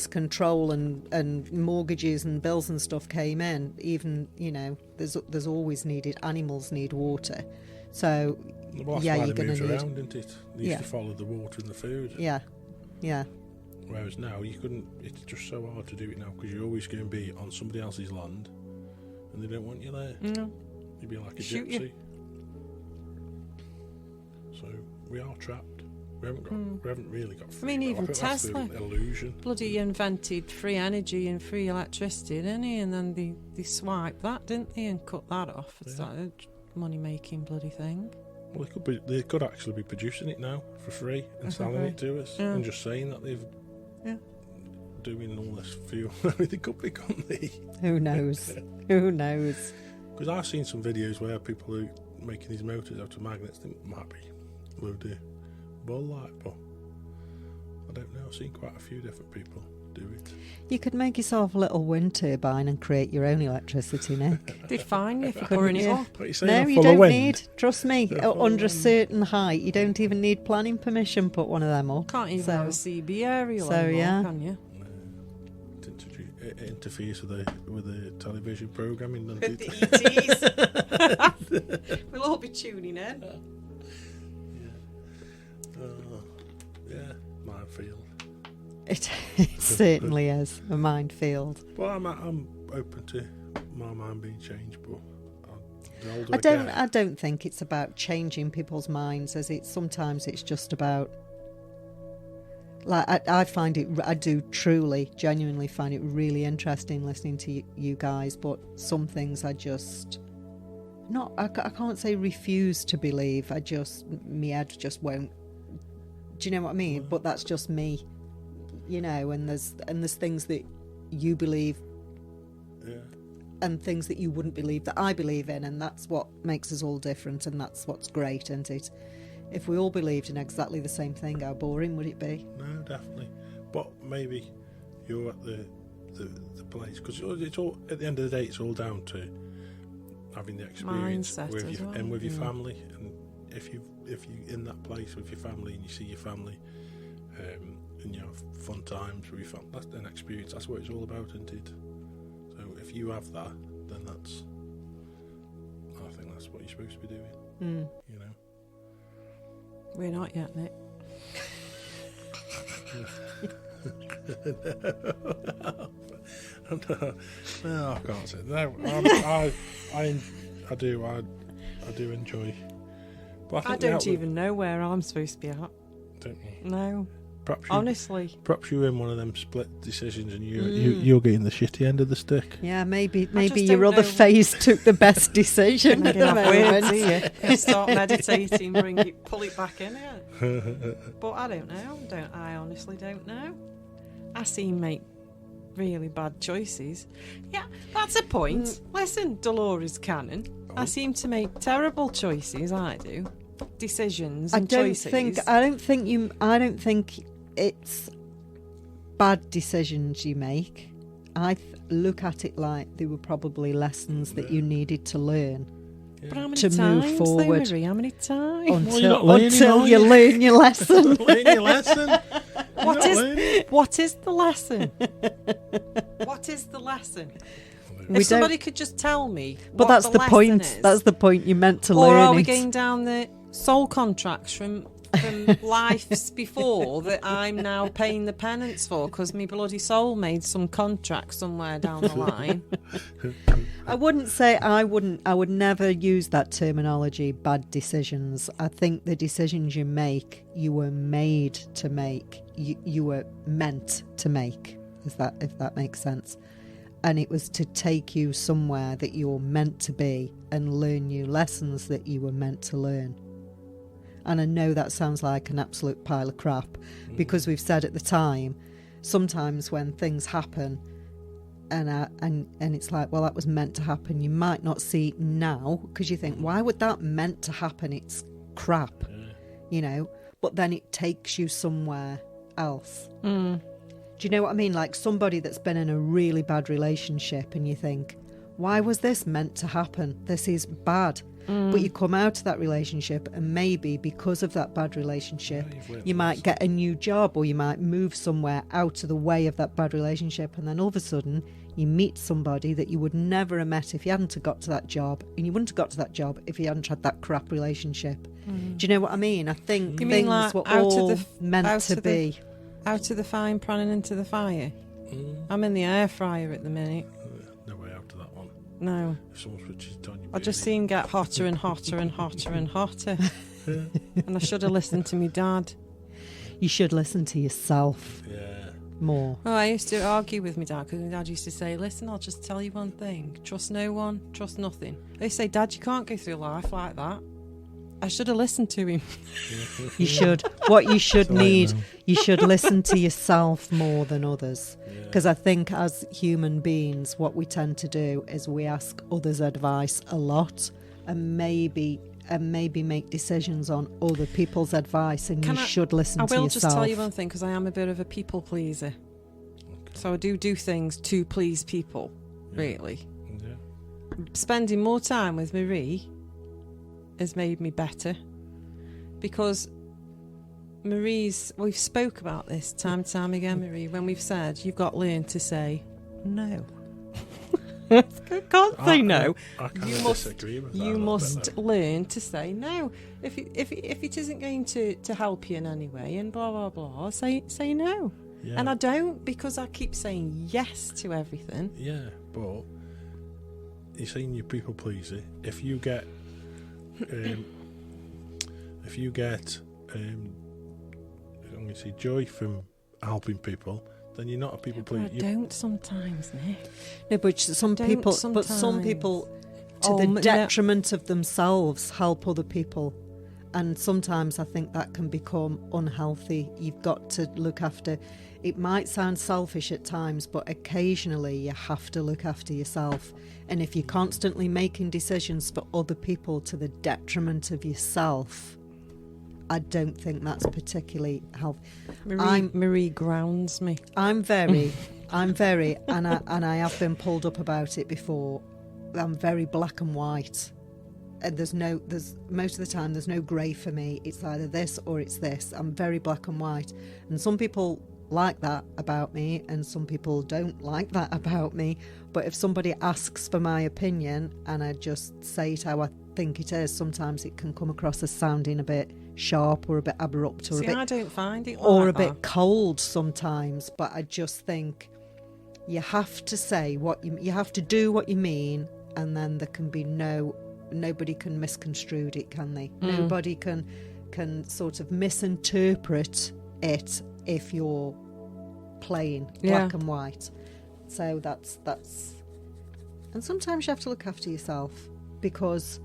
control and mortgages and bills and stuff came in, even there's always needed, animals need water. So, Well, that's yeah, why you're they going to moved need... around, isn't it? They used to follow the water and the food. Yeah, yeah. Whereas now you couldn't. It's just so hard to do it now because you're always going to be on somebody else's land, and they don't want you there. No. You'd be like a Shoot gypsy. you. So we are trapped. We haven't really got. I mean, even think that's Tesla. the illusion. Bloody invented free energy and free electricity, didn't he? And then they swiped that, didn't they, and cut that off. It's like a money-making bloody thing. Well, they could actually be producing it now for free and selling it to us, and just saying that they've doing all this fuel. They could be, couldn't they? Who knows? Who knows? Because I've seen some videos where people are making these motors out of magnets. They might be a load of bull-like, but I don't know. I've seen quite a few different people do it. You could make yourself a little wind turbine and create your own electricity, Nick. They'd find you for pouring it up. What are you saying? No, I'm you full of don't wind? need. Trust me, under a certain height, you don't even need planning permission. Put one of them up. Can't even have a CB aerial so, anymore, yeah. can you? It interferes with the television programming, doesn't With it? the ETs. We'll all be tuning in. Yeah, minefield. It certainly is a minefield. Well, I'm open to my mind being changed, but the older I don't think it's about changing people's minds. Sometimes it's just about. Like I find it. I do truly, genuinely find it really interesting listening to you guys. But some things I just not. I can't say refuse to believe. My head just won't. Do you know what I mean? But that's just me. You know, and there's things that you believe, and things that you wouldn't believe that I believe in, and that's what makes us all different, and that's what's great, isn't it? If we all believed in exactly the same thing, how boring would it be? No, definitely. But maybe you're at the place, because it's all at the end of the day, it's all down to having the experience mindset with as well. and with your family, and if you in that place with your family and you see your family, and you have fun times with your family, that's an experience. That's what it's all about, isn't it? So if you have that, then I think that's what you're supposed to be doing. You know. We're not yet, Nick. No, I can't say no. I do enjoy. But I don't even know where I'm supposed to be at. Don't you? No, honestly. Perhaps you're in one of them split decisions, and you're getting the shitty end of the stick. Yeah, maybe just your don't other know. phase took the best decision at the moment. Start meditating, pull it back in again. But I don't know. I honestly don't know. I see make really bad choices. Yeah, that's a point. Listen, Dolores Cannon. I seem to make terrible choices. I do. Decisions and choices. I don't think it's bad decisions you make. I look at it like they were probably lessons that you needed to learn. But how many to times, move forward. Marie? How many times? Until you learn your lesson. Learn your lesson. What is the lesson? What is the lesson? If somebody could just tell me, but that's the point. Is, that's the point you meant to learn. Or are we going down the soul contracts from lives before that I'm now paying the penance for because my bloody soul made some contract somewhere down the line? I would never use that terminology, bad decisions. I think the decisions you make, you were made to make. You were meant to make, if that makes sense. And it was to take you somewhere that you were meant to be and learn new lessons that you were meant to learn. And I know that sounds like an absolute pile of crap, because we've said at the time, sometimes when things happen and it's like, well, that was meant to happen, you might not see it now because you think, why would that meant to happen? It's crap, you know, but then it takes you somewhere else. Do you know what I mean? Like somebody that's been in a really bad relationship and you think, why was this meant to happen? This is bad. But you come out of that relationship and maybe because of that bad relationship, you might get a new job or you might move somewhere out of the way of that bad relationship, and then all of a sudden You meet somebody that you would never have met if you hadn't have got to that job, and you wouldn't have got to that job if you hadn't had that crap relationship. Do you know what I mean? I think You things mean like were out all of the meant to be. Out of the frying pan and into the fire. I'm in the air fryer at the minute. No way out of that one. No. If someone switches it on, I just see him get hotter and hotter and hotter and hotter. And I should have listened to me dad. You should listen to yourself Yeah. more. Oh, I used to argue with my dad because my dad used to say, listen, I'll just tell you one thing. Trust no one, trust nothing. They say, Dad, you can't go through life like that. I should have listened to him. You should. What you should So I need, know. you should listen to yourself more than others. Yeah. Because I think as human beings, what we tend to do is we ask others' advice a lot, and maybe make decisions on other people's advice, and you should listen to yourself. I will just tell you one thing, because I am a bit of a people pleaser. So I do things to please people, really. Yeah. Spending more time with Marie has made me better, because we've spoke about this time and time again, Marie, when we've said you've got to learn to say no. I can't say no. I kind You of must- disagree with that. You a little bit, must though. learn to say no. If it isn't going to help you in any way, and blah blah blah, say no. Yeah. And I don't, because I keep saying yes to everything. Yeah, but you're saying you're people pleaser. If you get, I'm going to say joy from helping people, then you're not a people But I pleaser. don't sometimes, Nick. No, but some Don't people, to Oh, the no. detriment of themselves, help other people, and sometimes I think that can become unhealthy. You've got to look after. It might sound selfish at times, but occasionally you have to look after yourself. And if you're constantly making decisions for other people to the detriment of yourself, I don't think that's particularly healthy. Marie grounds me. I'm very, and I have been pulled up about it before. I'm very black and white, and there's most of the time there's no grey for me. It's either this or it's this. I'm very black and white, and some people like that about me, and some people don't like that about me. But if somebody asks for my opinion and I just say it how I think it is, sometimes it can come across as sounding a bit sharp or a bit abrupt or See, a bit I don't find it or like a bit that. cold sometimes. But I just think you have to say what you have to do what you mean, and then there can be nobody can misconstrue it, can they? Nobody can sort of misinterpret it if you're plain black and white. So that's and sometimes you have to look after yourself, because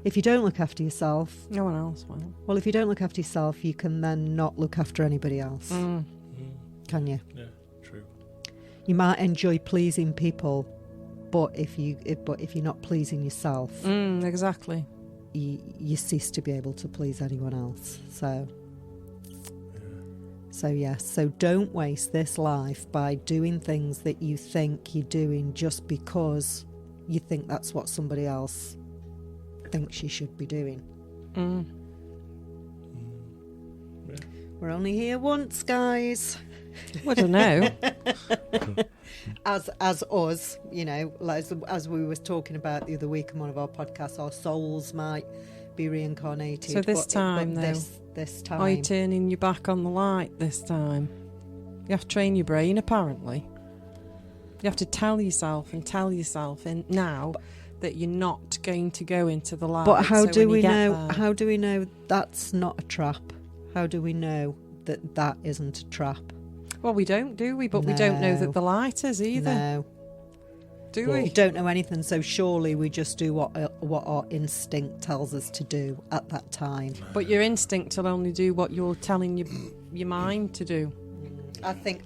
if you don't look after yourself, No one else will. well, if you don't look after yourself, you can then not look after anybody else, can you? Yeah, true. You might enjoy pleasing people, but if you're not pleasing yourself, Exactly. you cease to be able to please anyone else. So yes, so don't waste this life by doing things that you think you're doing just because you think that's what somebody else thinks you should be doing. Yeah. We're only here once, guys. I don't know. As us, you know, as we were talking about the other week in one of our podcasts, our souls might be reincarnated. So this time, though, this time, Are you turning your back on the light this time? You have to train your brain, apparently. You have to tell yourself in now that you're not going to go into the light. But how so do when we you get know? there- How do we know that's not a trap? How do we know that isn't a trap? Well, we don't, do we? But we don't know No. that the light is either, No, do we we? don't know anything. So surely we just do what our instinct tells us to do at that time. But your instinct will only do what you're telling your mind to do. I think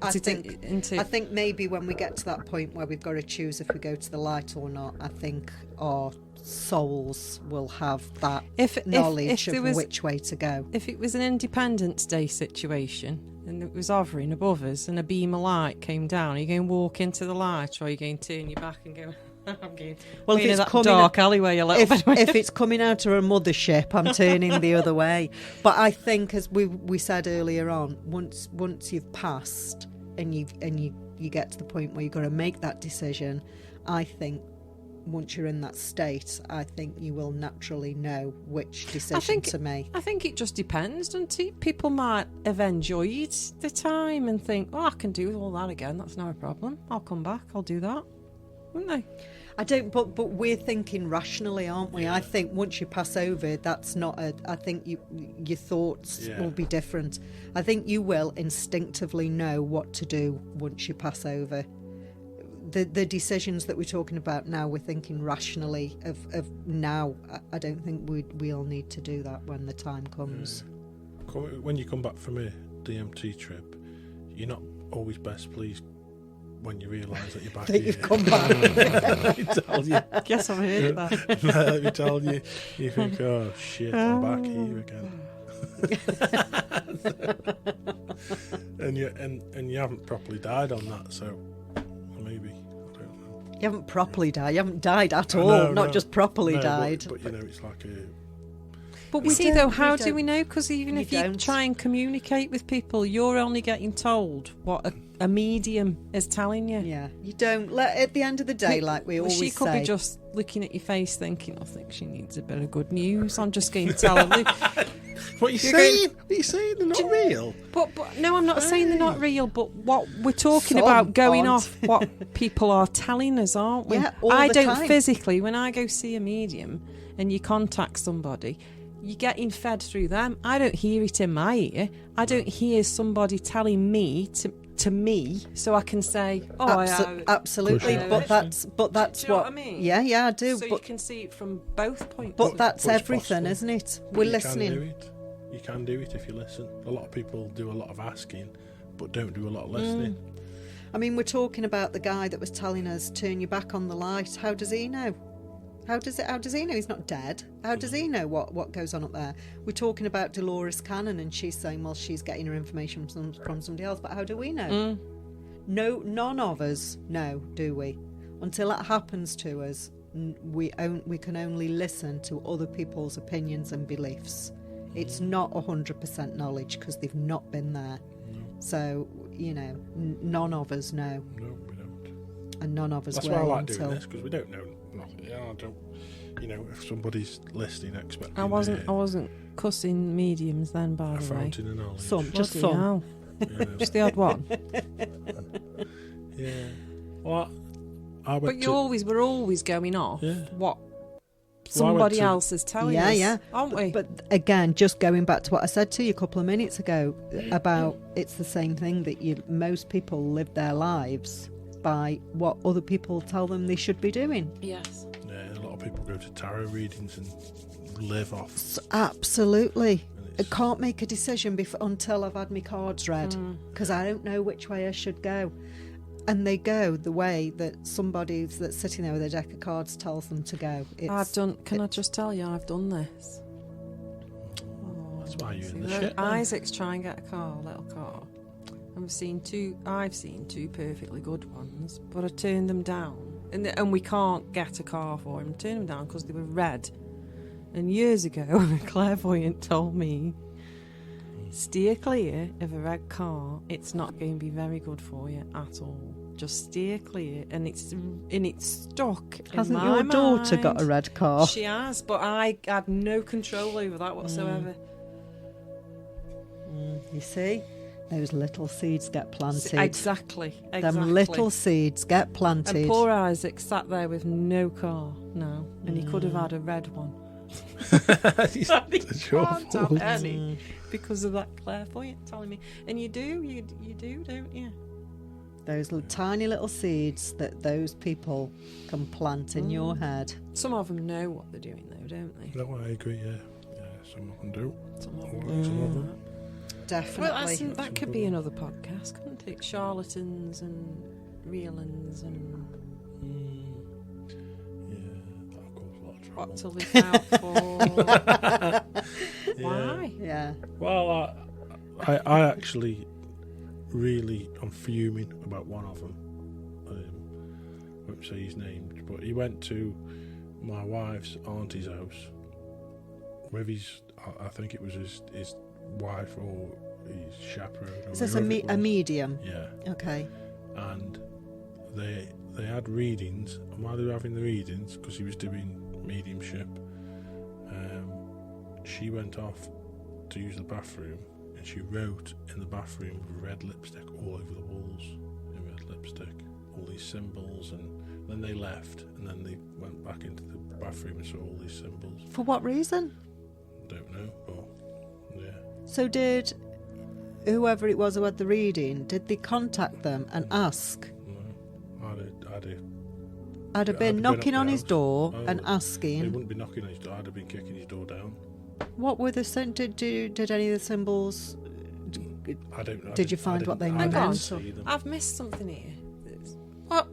maybe when we get to that point where we've got to choose if we go to the light or not, I think our souls will have that knowledge of which way to go. If it was an Independence Day situation and it was hovering above us and a beam of light came down, are you going to walk into the light, or are you going to turn your back and go, I'm going Well, if into it's that coming dark alleyway a little bit? if it's coming out of a mothership, I'm turning the other way. But I think, as we said earlier on, once you've passed and you you get to the point where you've got to make that decision, I think once you're in that state, I think you will naturally know which decision to make. I think it just depends, doesn't it? People might have enjoyed the time and think, I can do all that again. That's no problem. I'll come back. I'll do that. Wouldn't they? I don't, but we're thinking rationally, aren't we? I think once you pass over, that's not I think your thoughts will be different. I think you will instinctively know what to do once you pass over. The decisions that we're talking about now, we're thinking rationally of now. I don't think we'll need to do that when the time comes. When you come back from a DMT trip, you're not always best pleased when you realise that you're back that here. You've come back. Let me tell you. Guess I've heard that. Let me tell you. You think, oh shit, I'm back here again. and you haven't properly died on that, so maybe, I don't know. You haven't properly died. You haven't died at all. Not just properly died. But you know, it's like a. But we see, though, how do we know? Because even if you try and communicate with people, you're only getting told what a medium is telling you. Yeah, you don't. At the end of the day, like we always say. She could be just looking at your face thinking, I think she needs a bit of good news. I'm just going to tell her. What are you saying? What are you saying? They're not real? But no, I'm not saying they're not real, but what we're talking about going off what people are telling us, aren't we? Yeah, I don't physically, when I go see a medium and you contact somebody, you're getting fed through them. I don't hear it in my ear. I don't hear somebody telling me to me, so I can say, absolutely. But that's do you what know what I mean? Yeah, I do. So you can see it from both points. But that's everything, possible. Isn't it? We're listening. You can do it if you listen. A lot of people do a lot of asking, but don't do a lot of listening. I mean, we're talking about the guy that was telling us, turn your back on the light. How does he know? How does he know? He's not dead. How does he know what goes on up there? We're talking about Dolores Cannon, and she's saying, well, she's getting her information from somebody else. But how do we know? No, none of us know, do we? Until that happens to us, we can only listen to other people's opinions and beliefs. It's not 100% knowledge because they've not been there. No. So, you know, none of us know. No, we don't. And none of us will. That's why I like doing this, because we don't know nothing. I don't, you know, if somebody's listening, expecting. I wasn't cussing mediums then, by the way. A fountain of knowledge. Some, just some. Hell. Yeah. Just the odd one. Yeah. Well, I went But we're always going off what Well, somebody else is telling us, aren't we? But again, just going back to what I said to you a couple of minutes ago about it's the same thing that most people live their lives by what other people tell them they should be doing. Yes. Yeah, a lot of people go to tarot readings and live off. Absolutely. I can't make a decision until I've had my cards read because I don't know which way I should go. And they go the way that somebody that's sitting there with a deck of cards tells them to go. Can I just tell you, I've done this. That's why you're in the Look, shit. Isaac's trying to get a little car. I've seen two perfectly good ones, but I turned them down. And we can't get a car for him. Turned them down because they were red. And years ago, a clairvoyant told me, steer clear of a red car. It's not going to be very good for you at all. Just steer clear, and it's stuck. Hasn't in your my daughter mind. got a red car? She has, but I had no control over that whatsoever. You see, those little seeds get planted. Exactly. Them little seeds get planted. And poor Isaac sat there with no car now, and he could have had a red one. He can't have any because of that clairvoyant telling me. And you do, don't you? Those tiny little seeds that those people can plant in your head. Some of them know what they're doing, though, don't they? No, I agree. Yeah, some of them do. Some of Some of them. Definitely. Well, that could be another podcast, couldn't it? Charlatans and real uns and That'll cause a lot of trouble. what to look out for. Why? Yeah. Well, I actually I'm fuming about one of them. I won't say his name, but he went to my wife's auntie's house with his, I think it was his wife or his chaperone. Is this a medium? Yeah. Okay. and they had readings, and while they were having the readings, because he was doing mediumship, she went off to use the bathroom, and she wrote in the bathroom with red lipstick all over the walls in red lipstick, all these symbols, and then they left, and then they went back into the bathroom and saw all these symbols. For what reason? Don't know, but yeah. So did whoever it was who had the reading, did they contact them and ask? No, I'd have been knocking on his door and They asking. wouldn't be knocking on his door, I'd have been kicking his door down. What were the did any of the symbols? I don't know. Did you find what they I meant? didn't Hang on. see them. I've missed something here. What?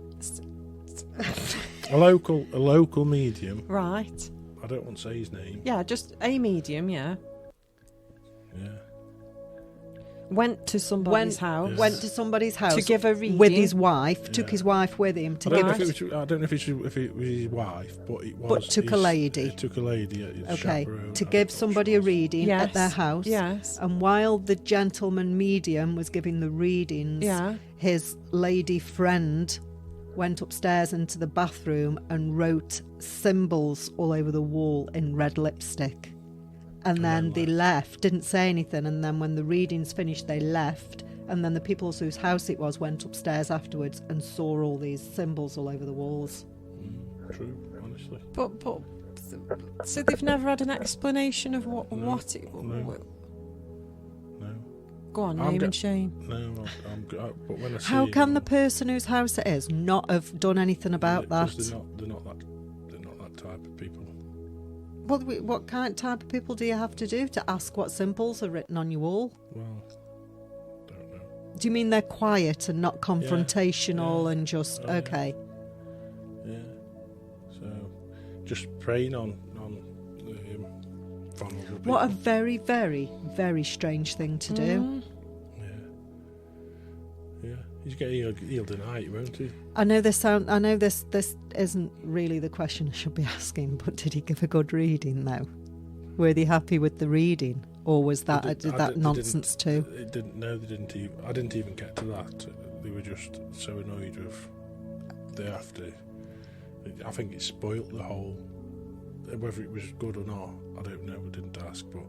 A local medium. Right. I don't want to say his name. Yeah, just a medium, yeah. Yeah. Went to somebody's house. Yes. Went to somebody's house To give a reading. with his wife. Took Yeah. his wife with him to I don't give. know if it was his wife, but it was. But took a lady. He took a lady. His Okay, chaperone, to I'm give not somebody sure. a reading Yes. at their house. Yes. And while the gentleman medium was giving the readings, Yeah. his lady friend went upstairs into the bathroom and wrote symbols all over the wall in red lipstick. And then they left, didn't say anything. And then when the readings finished, they left. And then the people whose house it was went upstairs afterwards and saw all these symbols all over the walls. True, honestly. But so they've never had an explanation of what it. No. Go on, I'm name go- and shame. No, but when I see How can them, the person whose house it is not have done anything about that? because they're not that type of people. What type of people do you have to do to ask what symbols are written on your wall? Well, don't know. Do you mean they're quiet and not confrontational Yeah. and just Oh, yeah. okay? Yeah. So, just preying on vulnerable people. What a very, very, very strange thing to do. Yeah. He'll deny it, won't he? I know this isn't really the question I should be asking, but did he give a good reading though? Were they happy with the reading, or was that nonsense too? It didn't. No, they didn't. I didn't even get to that. They were just so annoyed with the after. I think it spoilt the whole. Whether it was good or not, I don't know. I didn't ask, but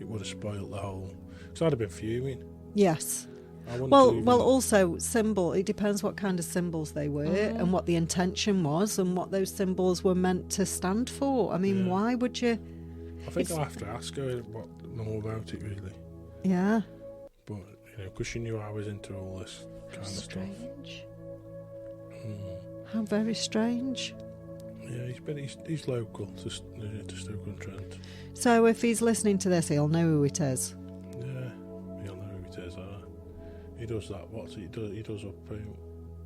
it would have spoilt the whole. Because I'd have been fuming. Yes. I wouldn't Well, even- also symbol. It depends what kind of symbols they were and what the intention was and what those symbols were meant to stand for. I mean, Yeah. why would you? I think I'll have to ask her more about it, really. Yeah. But because she knew I was into all this kind of stuff. Strange. Mm. How very strange. Yeah, he's local to Stoke-on-Trent. So if he's listening to this, he'll know who it is. Yeah, he'll know who it is. He does that. He does up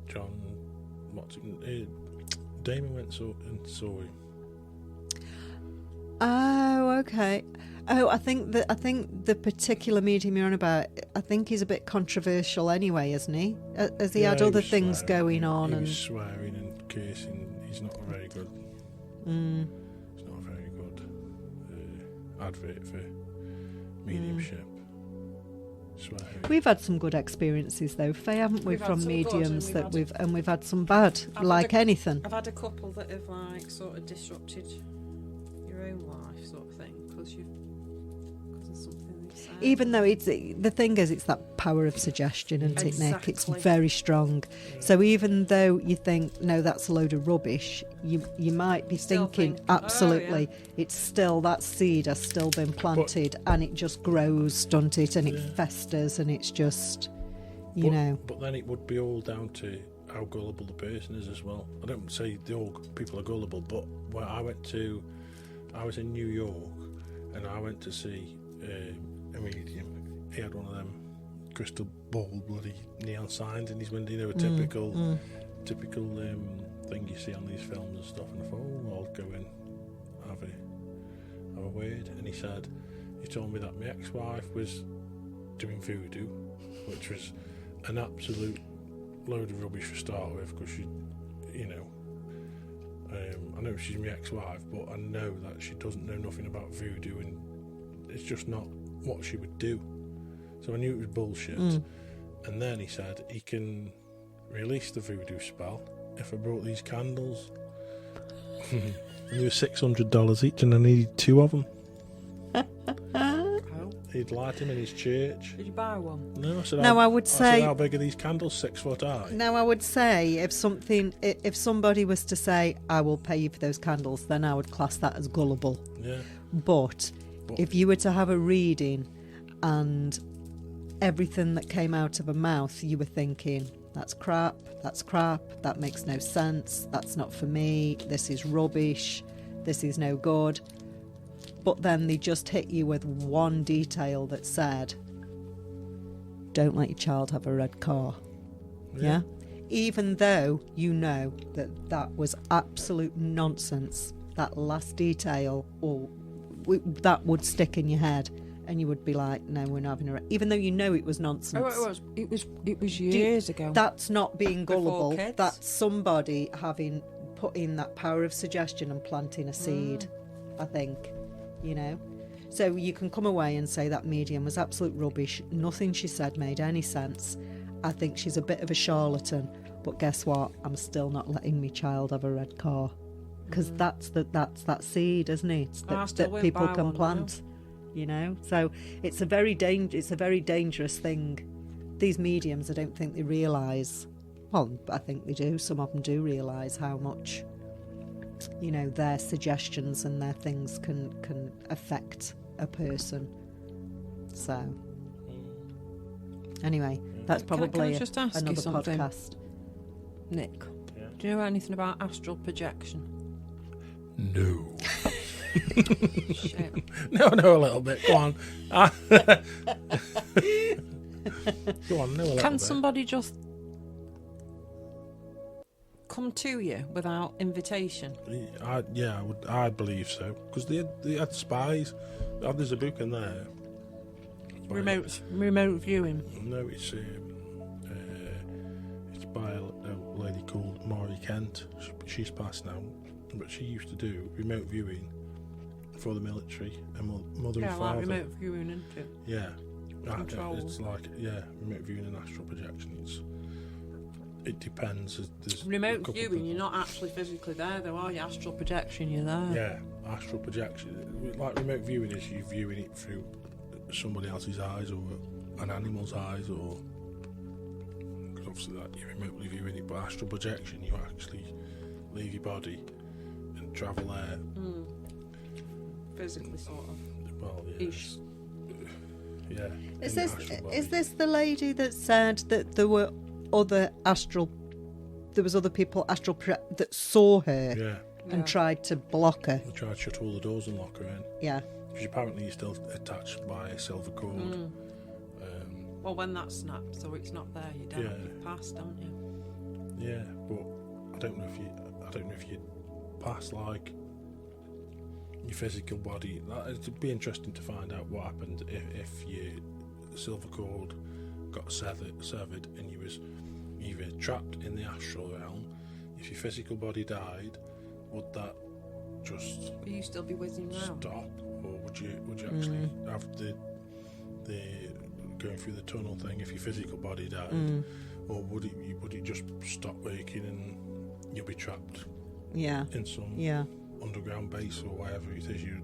John. Damon went and saw him. Oh, okay. Oh, I think the particular medium you're on about, I think he's a bit controversial anyway, isn't he? Has he had other was things swearing. going on? He And was swearing and cursing. He's not a very good. He's not a very good advert for mediumship. Swearing. we've had some good experiences though, Faye, haven't we, We've had from some good, mediums and that we've we've had some bad, I've like had anything. I've had a couple that have sort of disrupted your own life, sort of thing, because of something they said. Even though the thing is, it's that power of suggestion, isn't it, Nick? It's Exactly. very strong. So even though you think, no, that's a load of rubbish, you might be Still thinking, think, oh, absolutely, it's still, that seed has still been planted, and it just grows, doesn't it? And it festers, and it's just, you know. But then it would be all down to how gullible the person is as well. I don't say all people are gullible, but when I was in New York, and I went to see a medium. He had one of them crystal ball bloody neon signs in his window, a typical thing you see on these films and stuff. And I thought, I'll go in, have a word. And he told me that my ex-wife was doing voodoo, which was an absolute load of rubbish to start with, because I know she's my ex-wife, but I know that she doesn't know nothing about voodoo, and it's just not what she would do. So I knew it was bullshit. And then he said he can release the voodoo spell if I brought these candles. And they were $600 each, and I needed 2 of them. He'd light them in his church. Did you buy one? No, I said. Now, I would say, how big are these candles? 6 foot high. Now, I would say if somebody was to say, "I will pay you for those candles," then I would class that as gullible. Yeah. But if you were to have a reading, and everything that came out of a mouth, you were thinking, "That's crap. That's crap. That makes no sense. That's not for me. This is rubbish. This is no good." But then they just hit you with one detail that said, "Don't let your child have a red car." Yeah? Even though you know that was absolute nonsense, that last detail, that would stick in your head, and you would be like, "No, we're not having a..." Even though you know it was nonsense. Oh, it was years ago. That's not being gullible. Before kids. That's somebody having put in that power of suggestion and planting a seed, I think. You know, so you can come away and say that medium was absolute rubbish. Nothing she said made any sense. I think she's a bit of a charlatan, but guess what? I'm still not letting my child have a red car, because that's that seed, isn't it? That people can plant. You know, so it's a very dangerous thing. These mediums, I don't think they realise. Well, I think they do. Some of them do realise how much, you know, their suggestions and their things can affect a person. So anyway, that's probably can I just ask you another something? podcast. Nick, do you know anything about astral projection? No. Shit. No, a little bit. Go on. Go on, no, a little bit. Can somebody just come to you without invitation? I believe so, because they had spies. There's a book in there. Remote viewing. No, it's by a lady called Maury Kent. She's passed now, but she used to do remote viewing for the military and mother and father. Like remote viewing, isn't it? Yeah, Control. it's like remote viewing and astral projection. It depends. There's remote viewing, you're not actually physically there, though, are you? Astral projection, you're there. Yeah, astral projection. Like remote viewing is you viewing it through somebody else's eyes or an animal's eyes, or because obviously that you're remotely viewing it. But astral projection, you actually leave your body and travel there. Physically, sort of. Well, yeah. Ish. Yeah. Is this the lady that said that there were other people that saw her and tried to block her? They tried to shut all the doors and lock her in. Yeah. Because apparently you're still attached by a silver cord. Well, when that snaps, so it's not there, you're down. You've passed, haven't you? Yeah, but I don't know if you pass like your physical body. It'd be interesting to find out what happened if your silver cord got severed and you was either trapped in the astral realm. If your physical body died, would that just you still be whizzing round? Stop, or would you actually have the going through the tunnel thing if your physical body died, or would it just stop working and you'll be trapped? Yeah. In some underground base or whatever it is you're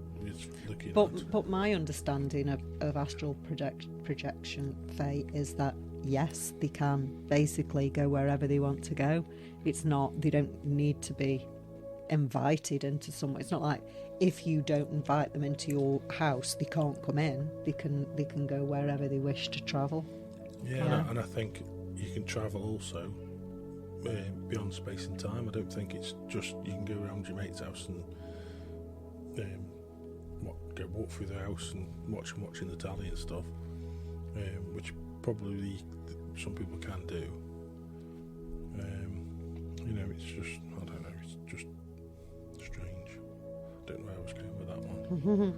looking at. But my understanding of astral projection, Faye, is that yes, they can basically go wherever they want to go. It's not, they don't need to be invited into somewhere. It's not like if you don't invite them into your house, they can't come in. They can go wherever they wish to travel. Yeah. And I think you can travel also beyond space and time. I don't think it's just you can go around your mate's house and walk through the house and watching the telly and stuff, which probably some people can do. It's just, I don't know, it's just strange. I don't know where I was going with that one.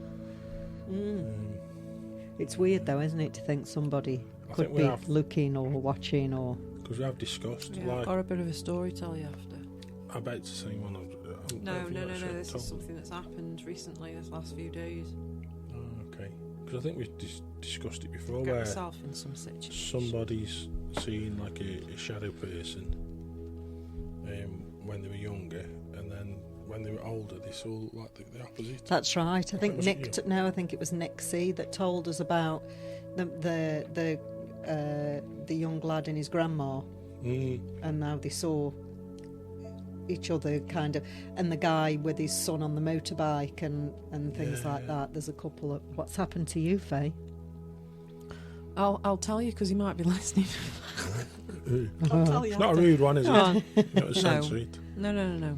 It's weird though, isn't it, to think somebody could be looking or watching, or because we have discussed. Yeah, I've got a bit of a story to tell you after. I bet it's the same one. No. This is something that's happened recently, this last few days. Oh, okay. Because I think we've discussed it before. Get where myself in some situation. seeing like a shadow person when they were younger, and then when they were older, they saw like the opposite. That's right. I think Was it Nick. you? No, I think it was Nick C that told us about the young lad and his grandma, and how they saw each other kind of, and the guy with his son on the motorbike and things like that. There's a couple of. What's happened to you, Faye? I'll tell you because he might be listening. I'll tell you. It's not a after. rude one, is Come on. it? Not a censored. No.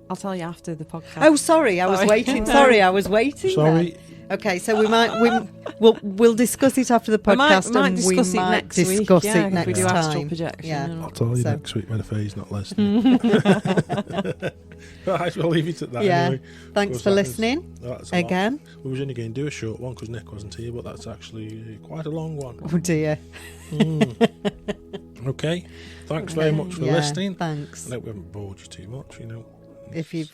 I'll tell you after the podcast. Oh, sorry, I was waiting. Sorry, I was waiting. Sorry. Then. Okay, so we'll discuss it after the podcast, we might and discuss we it might next discuss week. it next we do time. astral projection. Yeah. and I'll tell you So- next week when Faye's not listening. Right, we'll leave it at that Yeah. anyway. Thanks Of for course, listening that's a lot. again. We was only going to do a short one because Nick wasn't here, but that's actually quite a long one. Oh dear. Okay, thanks very much for Yeah, listening. Thanks. I hope we haven't bored you too much, you know. If you're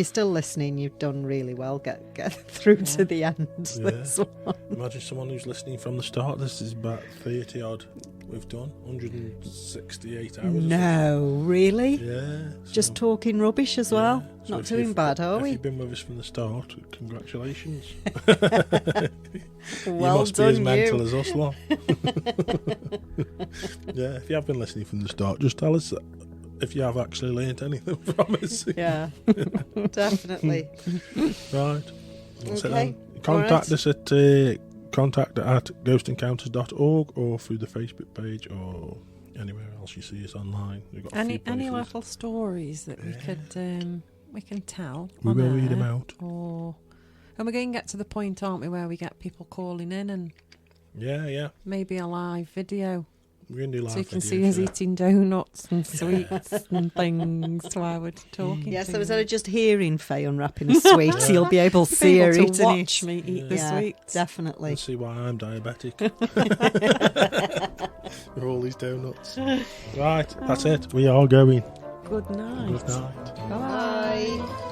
still listening, you've done really well. Get through to the end. Yeah. This one. Imagine someone who's listening from the start. This is about 30 odd we've done, 168 hours. No, really? Yeah. Just talking rubbish as well. Yeah. So Not if doing you've- bad, are If we? you've been with us from the start, congratulations. You Well must be as done, mental you. as us lot. Yeah, if you have been listening from the start, just tell us if you have actually learnt anything from us. Yeah, definitely. Right. That's it Okay. then. Contact Alright. us at contact@ghostencounters.org or through the Facebook page or anywhere else you see us online. We've got a few Any places. little stories that we can tell. We on will read them air, out. And we're going to get to the point, aren't we, where we get people calling in and Yeah. maybe a live video. We're going to do live So you can videos, see us yeah. eating donuts and sweets and things while we're talking. Yeah, to so instead you. of just hearing Faye unwrapping a sweet, you'll be able to You'll see be her able to eating watch it. me eat the Yeah, sweets. definitely. Let's see why I'm diabetic. With all these donuts. Right, that's it. We are going. Good night. Good night. Bye. Bye.